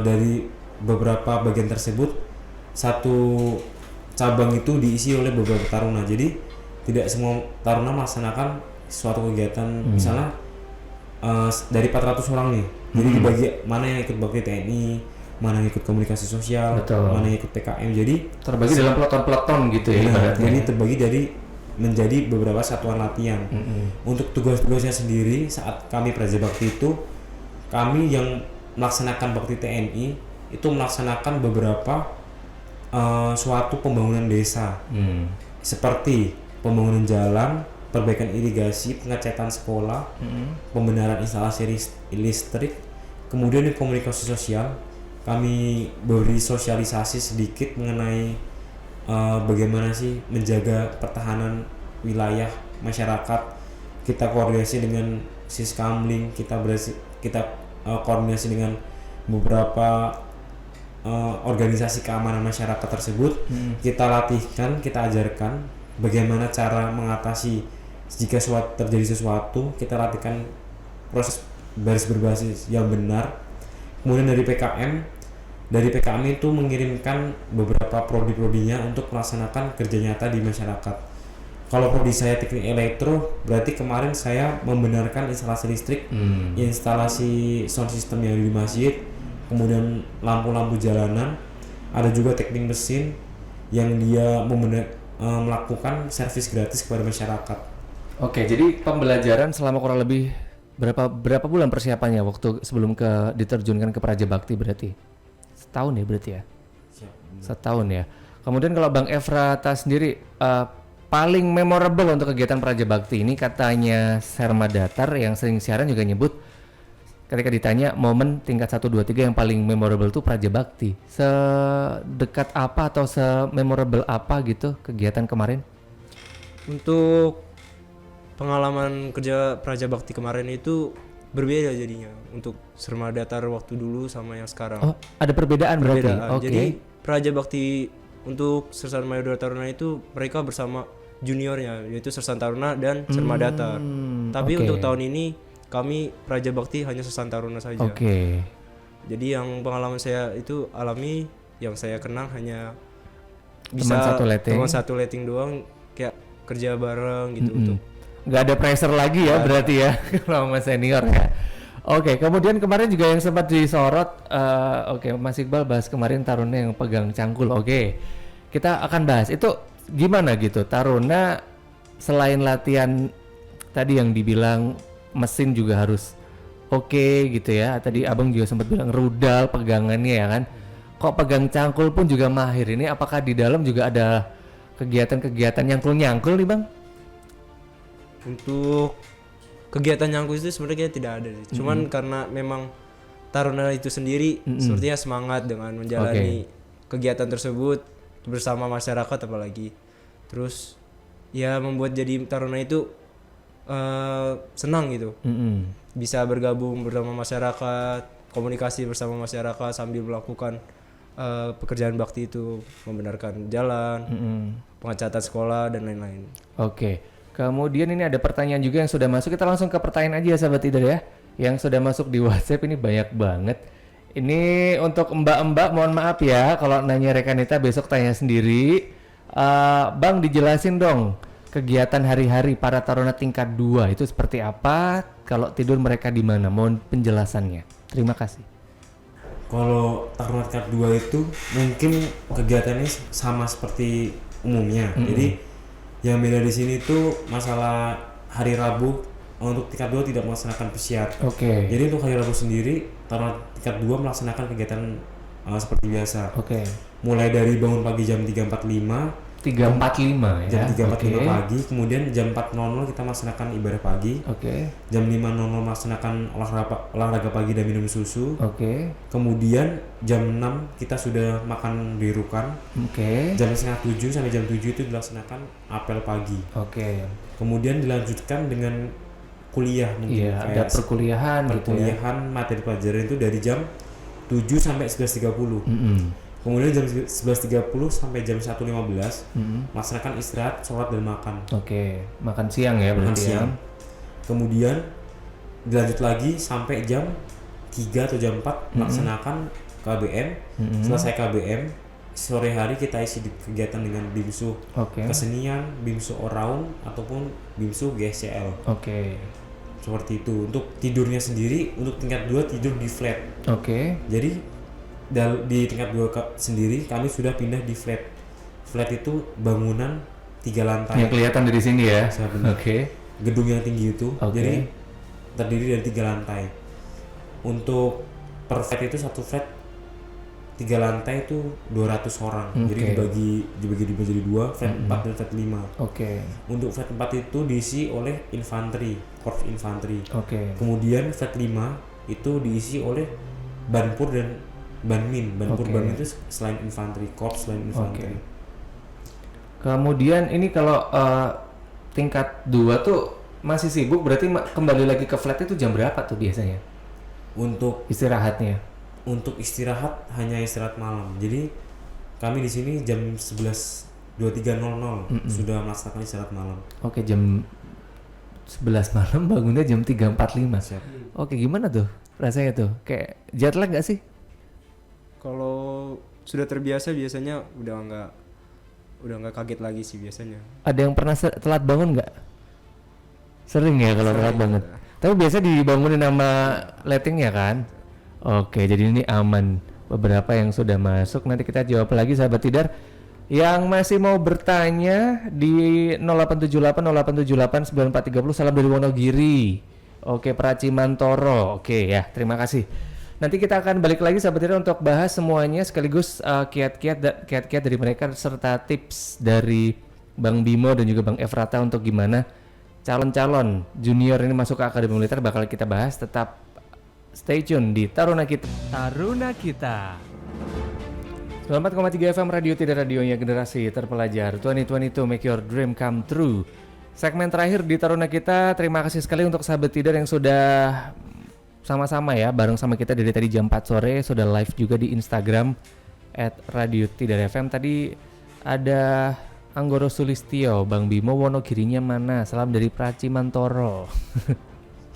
S2: dari beberapa bagian tersebut, satu cabang itu diisi oleh beberapa taruna. Jadi tidak semua taruna melaksanakan suatu kegiatan. Misalnya dari 400 orang nih, jadi dibagi mana yang ikut bakti TNI, mana yang ikut komunikasi sosial, mana yang ikut PKM. Jadi
S1: terbagi dalam peleton-peleton gitu ya.
S2: Jadi terbagi menjadi beberapa satuan latihan. Untuk tugas-tugasnya sendiri saat kami Praja Bakti itu, kami yang melaksanakan bakti TNI itu melaksanakan beberapa suatu pembangunan desa, seperti pembangunan jalan, perbaikan irigasi, pengecatan sekolah, pembenaran instalasi listrik. Kemudian di komunikasi sosial kami beri sosialisasi sedikit mengenai bagaimana sih menjaga pertahanan wilayah masyarakat. Kita koordinasi dengan Siskamling, kita koordinasi dengan beberapa organisasi keamanan masyarakat tersebut. Kita latihkan, kita ajarkan bagaimana cara mengatasi jika terjadi sesuatu. Kita latihkan proses baris berbasis yang benar. Kemudian dari PKM itu mengirimkan beberapa prodi-prodinya untuk melaksanakan kerja nyata di masyarakat. Kalau prodi saya teknik elektro, berarti kemarin saya membenarkan instalasi listrik, instalasi sound system yang di masjid, kemudian lampu-lampu jalanan. Ada juga teknik mesin yang dia melakukan servis gratis kepada masyarakat.
S1: Oke, jadi pembelajaran selama kurang lebih berapa bulan persiapannya waktu sebelum diterjunkan ke Praja Bakti berarti? Setahun ya berarti ya? Setahun ya. Kemudian kalau Bang Efrata sendiri paling memorable untuk kegiatan Praja Bakti ini, katanya Serma Datar yang sering siaran juga nyebut ketika ditanya momen tingkat 1, 2, 3 yang paling memorable itu Praja Bakti. Sedekat apa atau se-memorable apa gitu kegiatan kemarin?
S3: Untuk pengalaman kerja Praja Bakti kemarin itu berbeda jadinya untuk Serma Datar waktu dulu sama yang sekarang.
S1: Oh, ada perbedaan berarti? Oke.
S3: Jadi Praja Bakti untuk Sersan Mayor 2 Taruna itu mereka bersama juniornya, yaitu Sersan Taruna dan Serma Datar. Tapi untuk tahun ini kami Praja Bakti hanya Sersan Taruna saja. Jadi yang pengalaman saya itu alami, yang saya kenang hanya bisa teman satu letting doang, kayak kerja bareng gitu. Untuk
S1: nggak ada pressure lagi ya berarti ya kalau sama senior ya. Oke, kemudian kemarin juga yang sempat disorot, Mas Iqbal bahas kemarin Taruna yang pegang cangkul. Kita akan bahas itu gimana gitu. Taruna selain latihan tadi yang dibilang mesin juga harus gitu ya. Tadi Abang juga sempat bilang rudal pegangannya ya kan. Kok pegang cangkul pun juga mahir. Ini apakah di dalam juga ada kegiatan-kegiatan nyangkul-nyangkul nih Bang?
S3: Untuk kegiatan nyangkul itu sebenarnya tidak ada. Cuman karena memang Taruna itu sendiri sepertinya semangat dengan menjalani kegiatan tersebut bersama masyarakat apalagi. Terus ya membuat jadi Taruna itu senang gitu.
S1: Mm-mm.
S3: Bisa bergabung bersama masyarakat, komunikasi bersama masyarakat sambil melakukan pekerjaan bakti itu, membenarkan jalan, pengecatan sekolah dan lain-lain.
S1: Oke. Kemudian ini ada pertanyaan juga yang sudah masuk. Kita langsung ke pertanyaan aja sahabat Tidar ya. Yang sudah masuk di WhatsApp ini banyak banget. Ini untuk mbak-mbak, mohon maaf ya kalau nanya Rekanita besok tanya sendiri. Bang dijelasin dong kegiatan hari-hari para taruna tingkat 2 itu seperti apa, kalau tidur mereka di mana, mohon penjelasannya. Terima kasih.
S2: Kalau taruna tingkat 2 itu mungkin kegiatannya sama seperti umumnya. Jadi yang beda di sini tuh masalah hari Rabu untuk tingkat 2 tidak melaksanakan pesiar.
S1: Oke.
S2: Jadi untuk hari Rabu sendiri taruna tingkat 2 melaksanakan kegiatan seperti biasa.
S1: Oke.
S2: Mulai dari bangun pagi jam 3.45
S1: 3.45 ya.
S2: jam 3.45 pagi, kemudian jam 4.00 kita melaksanakan ibadah pagi.
S1: Oke.
S2: Jam 5.00 melaksanakan olahraga pagi dan minum susu.
S1: Oke.
S2: Kemudian jam 6 kita sudah makan di rukan.
S1: Oke.
S2: Jam setengah 7 sampai jam 7 itu dilaksanakan apel pagi.
S1: Oke.
S2: Kemudian dilanjutkan dengan kuliah mungkin.
S1: Iya, ada perkuliahan gitu ya.
S2: Perkuliahan materi pelajaran itu dari jam 7 sampai 11.30. Kemudian jam 11.30 sampai jam 1.15 melaksanakan istirahat, sholat dan makan.
S1: Oke, makan siang ya
S2: Makan
S1: berarti
S2: siang.
S1: ya.
S2: Kemudian dilanjut lagi sampai jam 3 atau jam 4 melaksanakan KBM. Selesai KBM, sore hari kita isi kegiatan dengan bimsu kesenian, bimsu oraung ataupun bimsu GSCL.
S1: Oke.
S2: Seperti itu. Untuk tidurnya sendiri untuk tingkat 2 tidur di flat.
S1: Oke.
S2: Jadi di tingkat 2 sendiri kami sudah pindah di flat. Flat itu bangunan 3 lantai.
S1: Yang kelihatan dari sini ya.
S2: Oke. Gedung yang tinggi itu. Jadi terdiri dari 3 lantai. Untuk per flat itu satu flat 3 lantai itu 200 orang. Jadi dibagi jadi 2, flat 4 dan flat 5. Untuk flat 4 itu diisi oleh infanteri, korps infanteri. Kemudian flat 5 itu diisi oleh banpur dan banmin. Banmin itu selain infanteri, korps selain infanteri.
S1: Kemudian ini kalau tingkat 2 tuh masih sibuk, berarti kembali lagi ke flat itu jam berapa tuh biasanya?
S2: Untuk
S1: istirahatnya?
S2: Untuk istirahat hanya istirahat malam. Jadi kami di sini jam 11.23.00 sudah melaksanakan istirahat malam.
S1: Oke, jam 11 malam bangunnya jam 3.45. Oke, gimana tuh rasanya tuh? Kayak jet lag gak sih?
S3: Kalau sudah terbiasa biasanya udah nggak kaget lagi sih biasanya.
S1: Ada yang pernah telat bangun nggak? Sering ya kalau telat banget. Tapi biasa dibangunin sama letting ya kan? Oke, jadi ini aman. Beberapa yang sudah masuk nanti kita jawab lagi sahabat Tidar. Yang masih mau bertanya di 0878 9430 salam dari Wonogiri. Oke, Praci Mantoro. Oke ya, terima kasih. Nanti kita akan balik lagi sahabat Tidar untuk bahas semuanya sekaligus kiat-kiat dari mereka serta tips dari Bang Bimo dan juga Bang Efrata untuk gimana calon-calon junior ini masuk ke Akademi Militer bakal kita bahas. Tetap stay tune di Taruna Kita. Taruna Kita. 94,3 FM Radio Tidar, radionya generasi terpelajar. 2022 make your dream come true. Segmen terakhir di Taruna Kita. Terima kasih sekali untuk sahabat Tidar yang sudah sama-sama ya bareng sama kita dari tadi jam 4 sore, sudah live juga di Instagram @radio_tidar_fm. Tadi ada Anggoro Sulistio, Bang Bimo Wonogirinya mana? Salam dari Praci Mantoro.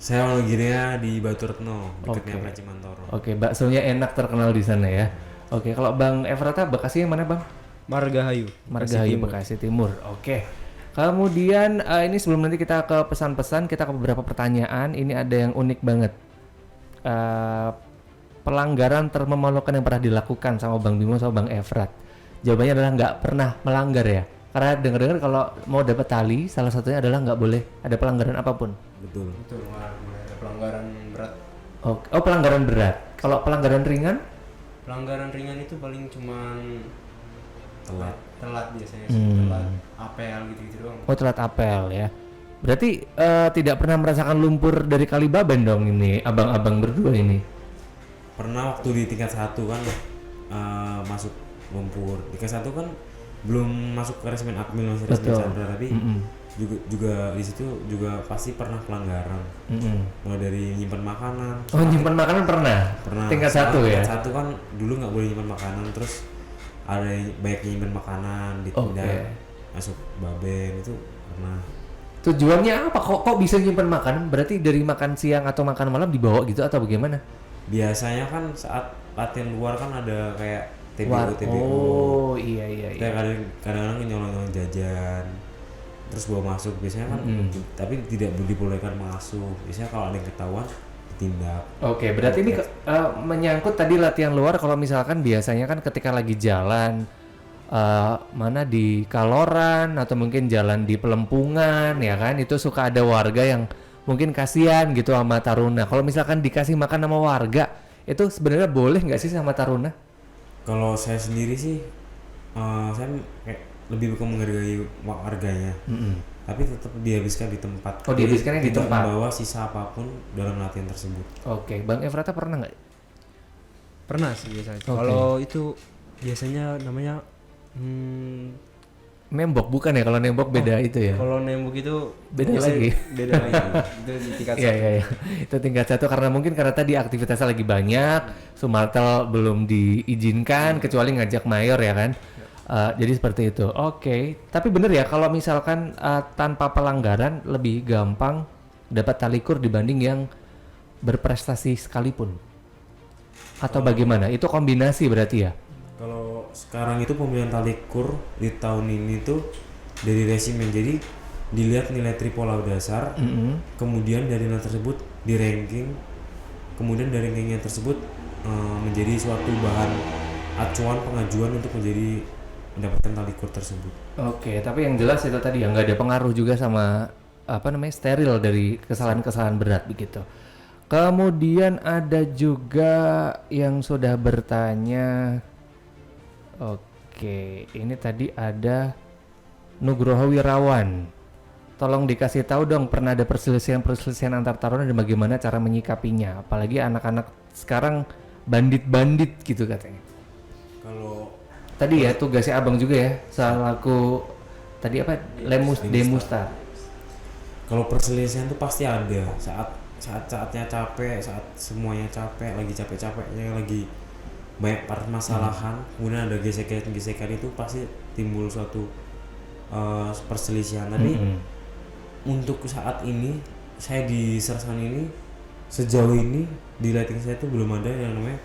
S2: Saya Wonogirinya di Batu Retno, dekatnya Praci Mantoro.
S1: Oke, baksonya enak terkenal di sana ya. Oke, kalau Bang Efrata Bekasi yang mana Bang?
S3: Margahayu.
S1: Margahayu Bekasi Timur. Oke. Kemudian ini sebelum nanti kita ke pesan-pesan, kita ke beberapa pertanyaan. Ini ada yang unik banget. Pelanggaran termemalukan yang pernah dilakukan sama Bang Bimo sama Bang Efrat. Jawabannya adalah nggak pernah melanggar ya. Karena dengar-dengar kalau mau dapat tali, salah satunya adalah nggak boleh ada pelanggaran apapun.
S2: Betul.
S3: Ada pelanggaran berat.
S1: Oh, pelanggaran berat. Kalau pelanggaran ringan?
S3: Pelanggaran ringan itu paling cuman telat biasanya, telat apel gitu doang.
S1: Oh, telat apel ya. Berarti tidak pernah merasakan lumpur dari Kalibaban dong ini abang-abang berdua ini.
S2: Pernah waktu di tingkat 1 kan masuk lumpur. Tingkat 1 kan belum masuk ke resimen Akmil, masih resimen
S1: Betul.
S2: Chandra, tapi juga di situ juga pasti pernah pelanggaran. Mulai dari nyimpan makanan.
S1: Oh, nyimpan makanan pernah? Tingkat 1 ya?
S2: Tingkat 1 kan dulu nggak boleh nyimpan makanan, terus ada yang banyak nyimpan makanan dipindah masuk Baben, itu pernah.
S1: Tujuannya apa? Kok bisa nyimpan makanan? Berarti dari makan siang atau makan malam dibawa gitu atau bagaimana?
S2: Biasanya kan saat latihan luar kan ada kayak TBO.
S1: Oh, iya.
S2: Kita kadang-kadang nyolong jajan terus bawa masuk biasanya kan, tapi tidak dibolehkan masuk. Biasanya kalau ada yang ketahuan ditindak.
S1: Oke, berarti ini menyangkut tadi latihan luar. Kalau misalkan biasanya kan ketika lagi jalan mana di Kaloran atau mungkin jalan di Pelempungan ya kan, itu suka ada warga yang mungkin kasihan gitu sama taruna. Kalau misalkan dikasih makan sama warga, itu sebenarnya boleh nggak sih sama taruna?
S2: Kalau saya sendiri sih, saya kayak lebih bukan menghargai warganya, tapi tetap dihabiskan di tempat.
S1: Oh, dihabiskannya di
S2: tidak
S1: tempat.
S2: membawa sisa apapun dalam latihan tersebut.
S1: Oke, Bang Efrata pernah nggak?
S3: Pernah sih biasanya.
S1: Oke.
S3: Kalau itu biasanya namanya
S1: Nembok bukan ya? Kalau nembok beda itu ya?
S3: kalau nembok itu
S1: Beda
S3: biasanya
S1: lagi.
S3: Beda lagi. Itu di tingkat
S1: Iya. Itu tingkat 1 karena mungkin karena tadi aktivitasnya lagi banyak, Sumartel belum diizinkan kecuali ngajak mayor ya kan. Jadi seperti itu. Oke. Tapi bener ya kalau misalkan tanpa pelanggaran lebih gampang dapat talikur dibanding yang berprestasi sekalipun. Atau bagaimana? Itu kombinasi berarti ya?
S2: Kalau sekarang itu pemilihan talikur di tahun ini tuh dari resimen, jadi dilihat nilai tripola dasar, kemudian dari nilai tersebut di ranking, kemudian dari rankingnya tersebut menjadi suatu bahan acuan pengajuan untuk mendapatkan talikur tersebut.
S1: Oke, tapi yang jelas itu tadi ya nggak ada pengaruh juga sama steril dari kesalahan-kesalahan berat begitu. Kemudian ada juga yang sudah bertanya. Oke, ini tadi ada Nugroho Wirawan. Tolong dikasih tahu dong, pernah ada perselisihan antar taruna dan bagaimana cara menyikapinya? Apalagi anak-anak sekarang bandit-bandit gitu katanya.
S2: Kalau
S1: Tadi ya tugasnya abang juga ya, selaku tadi apa Demustar.
S2: Kalau perselisihan tuh pasti ada saatnya capek, saat semuanya capek, lagi capek-capeknya, lagi banyak permasalahan, kemudian ada gesekan itu pasti timbul suatu perselisihan. Tapi untuk saat ini saya di Sersan ini sejauh ini di lighting saya tuh belum ada yang namanya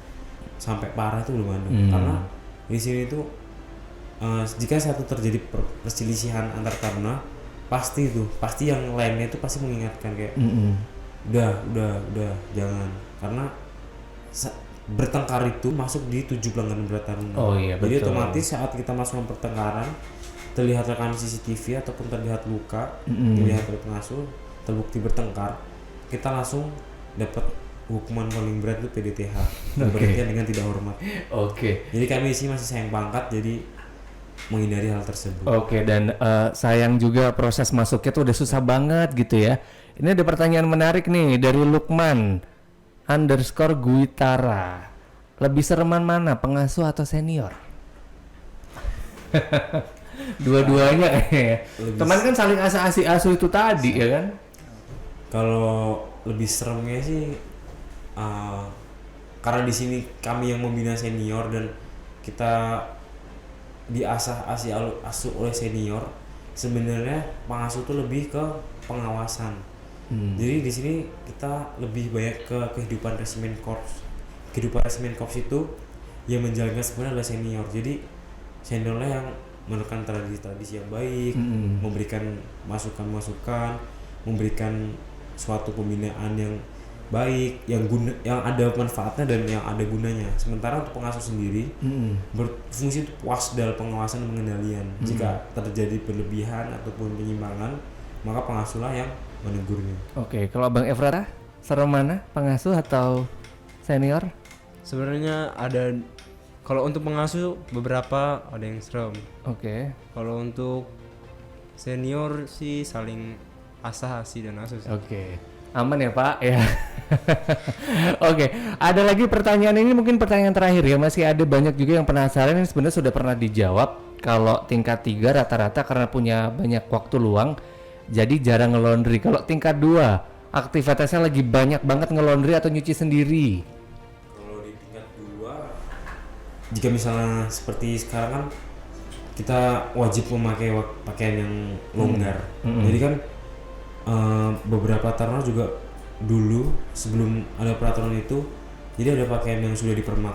S2: sampai parah, itu belum ada. Karena di sini tuh jika satu terjadi perselisihan antar taruna, pasti yang lainnya itu pasti mengingatkan kayak udah jangan, karena bertengkar itu masuk di 7 pelanggaran berat taruna.
S1: Oh iya,
S2: jadi
S1: betul.
S2: otomatis saat kita masuk ke pertengkaran, terlihat rekaman CCTV ataupun terlihat luka, terlihat oleh pengasuh, terbukti bertengkar, kita langsung dapat hukuman paling berat itu PDTH, berhentian dengan tidak hormat.
S1: Oke.
S2: Jadi kami sih masih sayang pangkat, jadi menghindari hal tersebut.
S1: Oke, dan sayang juga proses masuknya tuh udah susah banget gitu ya. Ini ada pertanyaan menarik nih dari Lukman _Guitara. Lebih sereman mana, pengasuh atau senior? Dua-duanya kayaknya. Teman kan saling asuh itu tadi ya kan?
S2: Kalau lebih seremnya sih karena di sini kami yang membina senior dan kita asuh oleh senior, sebenarnya pengasuh tuh lebih ke pengawasan. Jadi di sini kita lebih banyak ke kehidupan resimen korps. Kehidupan resimen korps itu yang menjalankan sebenarnya adalah senior. Jadi seniornya yang menekan tradisi-tradisi yang baik, memberikan masukan-masukan, memberikan suatu pembinaan yang baik, yang ada manfaatnya dan yang ada gunanya. Sementara untuk pengasuh sendiri berfungsi untuk puas dalam pengawasan dan pengendalian. Jika terjadi berlebihan ataupun penyimpangan, maka pengasuhlah yang menegurnya.
S1: Oke, kalau Bang Efrata, serem mana, pengasuh atau senior?
S3: Sebenarnya ada, kalau untuk pengasuh beberapa ada yang serem.
S1: Oke.
S3: Kalau untuk senior sih saling asih dan asuh sih.
S1: Oke. Aman ya Pak ya. Oke, ada lagi pertanyaan, ini mungkin pertanyaan terakhir ya, masih ada banyak juga yang penasaran, ini sebenarnya sudah pernah dijawab kalau tingkat 3 rata-rata karena punya banyak waktu luang jadi jarang nge-laundry. Kalau tingkat 2 aktivitasnya lagi banyak banget nge-laundry atau nyuci sendiri.
S2: Kalau di tingkat 2, jika misalnya seperti sekarang kan kita wajib memakai pakaian yang longgar. Jadi kan beberapa taruna juga dulu sebelum ada peraturan itu, jadi ada pakaian yang sudah dipermak.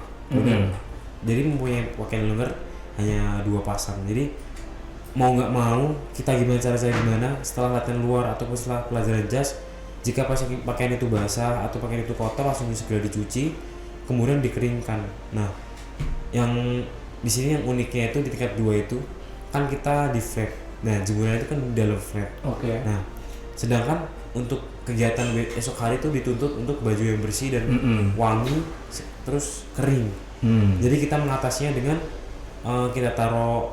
S2: Jadi mempunyai pakaian longgar hanya 2 pasang. Jadi mau nggak mau kita gimana setelah latihan luar ataupun setelah pelajaran jas, jika pakaian itu basah atau pakaian itu kotor langsung segera dicuci, kemudian dikeringkan. Nah, yang di sini yang uniknya itu di tingkat 2 itu kan kita di flat. Nah, jemuran itu kan di dalam flat. Nah, sedangkan untuk kegiatan esok hari itu dituntut untuk baju yang bersih dan wangi terus kering. Jadi kita mengatasinya dengan kita taruh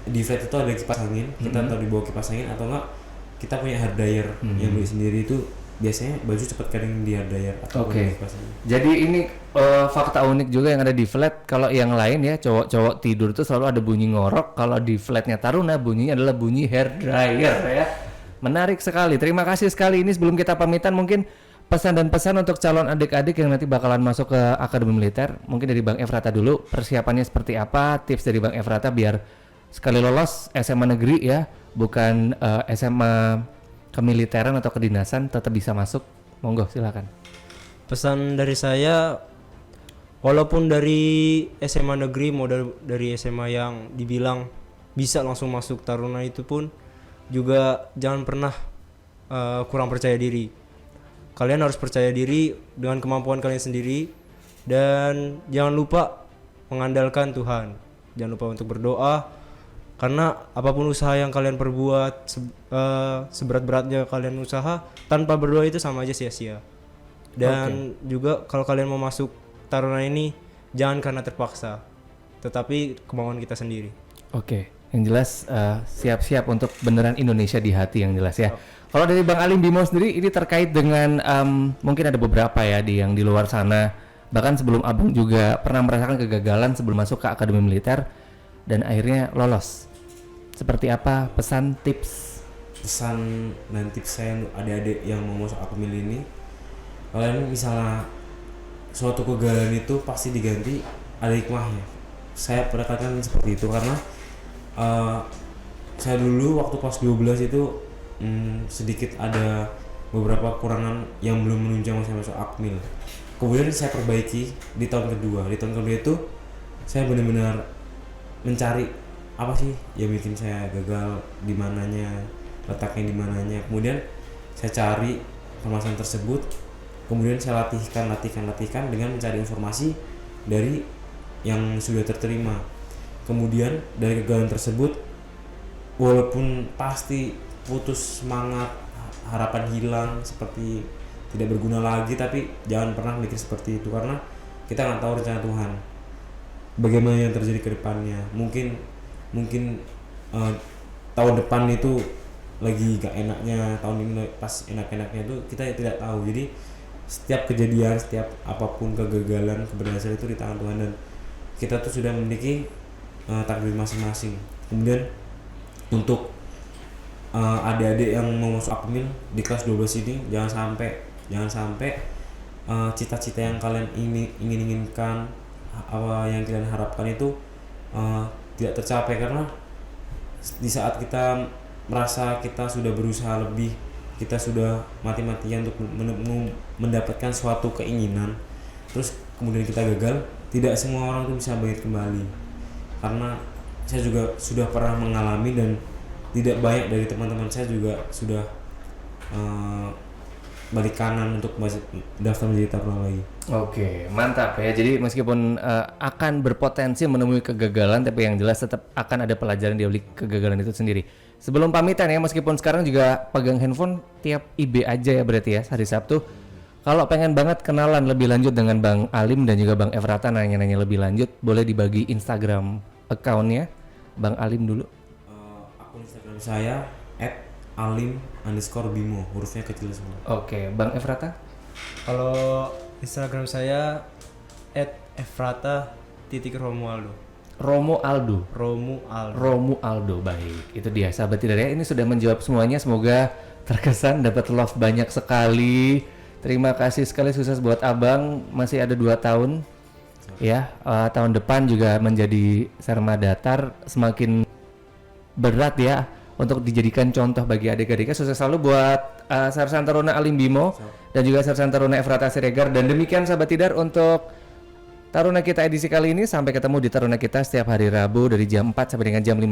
S2: di flat itu ada kipas angin, kita taruh di bawah kipas angin atau enggak kita punya hair dryer yang beli sendiri itu biasanya baju cepat kering di hair dryer atau di kipas angin.
S1: Jadi ini fakta unik juga yang ada di flat. Kalau yang lain ya cowok-cowok tidur itu selalu ada bunyi ngorok. Kalau di flatnya Taruna bunyinya adalah bunyi hair dryer ya. Menarik sekali. Terima kasih sekali. Ini sebelum kita pamitan mungkin pesan dan pesan untuk calon adik-adik yang nanti bakalan masuk ke Akademi Militer. Mungkin dari Bang Efrata dulu. Persiapannya seperti apa? Tips dari Bang Efrata biar sekali lolos SMA negeri ya, bukan SMA kemiliteran atau kedinasan, tetap bisa masuk. Monggo silakan.
S3: Pesan dari saya, walaupun dari SMA negeri mau dari SMA yang dibilang bisa langsung masuk Taruna itu pun juga jangan pernah kurang percaya diri. Kalian harus percaya diri dengan kemampuan kalian sendiri dan jangan lupa mengandalkan Tuhan. Jangan lupa untuk berdoa karena apapun usaha yang kalian perbuat seberat-beratnya kalian usaha tanpa berdoa itu sama aja sia-sia. Dan juga kalau kalian mau masuk Taruna ini jangan karena terpaksa, tetapi kemauan kita sendiri.
S1: Yang jelas siap-siap untuk beneran Indonesia di hati yang jelas ya. Kalau dari Bang Alim Bimo sendiri ini terkait dengan mungkin ada beberapa ya yang di luar sana, bahkan sebelum Abang juga pernah merasakan kegagalan sebelum masuk ke Akademi Militer dan akhirnya lolos. Seperti apa pesan tips?
S2: Pesan dan tips saya untuk adik-adik yang mau masuk Akademi ini, kalian misalnya suatu kegagalan itu pasti diganti ada hikmahnya. Saya pernah katakan seperti itu karena saya dulu waktu kelas 12 itu sedikit ada beberapa kekurangan yang belum menunjang saya masuk Akmil. Kemudian saya perbaiki di tahun kedua. Di tahun kedua itu saya benar-benar mencari apa sih yang bikin saya gagal, di mananya, letaknya di mananya. Kemudian saya cari permasalahan tersebut. Kemudian saya latihkan dengan mencari informasi dari yang sudah terterima. Kemudian dari kegagalan tersebut, walaupun pasti putus semangat, harapan hilang, seperti tidak berguna lagi, tapi jangan pernah mikir seperti itu karena kita nggak tahu rencana Tuhan bagaimana yang terjadi ke depannya. Mungkin tahun depan itu lagi gak enaknya, tahun ini pas enak-enaknya itu kita tidak tahu. Jadi setiap kejadian, setiap apapun kegagalan, keberhasilan itu di tangan Tuhan dan kita tuh sudah memiliki takdir masing-masing. Kemudian untuk adik-adik yang mau masuk Akmil di kelas 12 ini jangan sampai cita-cita yang kalian inginkan, apa yang kalian harapkan itu tidak tercapai karena di saat kita merasa kita sudah berusaha lebih, kita sudah mati-matian untuk mendapatkan suatu keinginan, terus kemudian kita gagal, tidak semua orang itu bisa bangkit kembali. Karena saya juga sudah pernah mengalami dan tidak banyak dari teman-teman saya juga sudah balik kanan untuk daftar menjadi Taruna lagi.
S1: Mantap ya. Jadi meskipun akan berpotensi menemui kegagalan, tapi yang jelas tetap akan ada pelajaran di balik kegagalan itu sendiri. Sebelum pamitan ya, meskipun sekarang juga pegang handphone tiap IB aja ya berarti ya hari Sabtu. Kalau pengen banget kenalan lebih lanjut dengan Bang Alim dan juga Bang Efrata, nanya-nanya lebih lanjut, boleh dibagi Instagram account-nya Bang Alim dulu.
S2: Akun Instagram saya @alim_bimo, hurufnya kecil semua.
S1: Bang Efrata?
S3: Kalau Instagram saya @efrata_romualdo.
S1: Romo Aldo.
S3: Romu Aldo.
S1: Baik, itu dia sahabat Tidar ya. Ini sudah menjawab semuanya, semoga terkesan dapat love banyak sekali. Terima kasih sekali, sukses buat abang, masih ada 2 tahun ya. Tahun depan juga menjadi Sarma Datar semakin berat ya untuk dijadikan contoh bagi adik-adiknya. Sukses selalu buat Sarsan Taruna Alim Bimo dan juga Sarsan Taruna Efrata Siregar. Dan demikian sahabat Tidar untuk Taruna kita edisi kali ini. Sampai ketemu di Taruna kita setiap hari Rabu dari jam 4 sampai dengan jam 5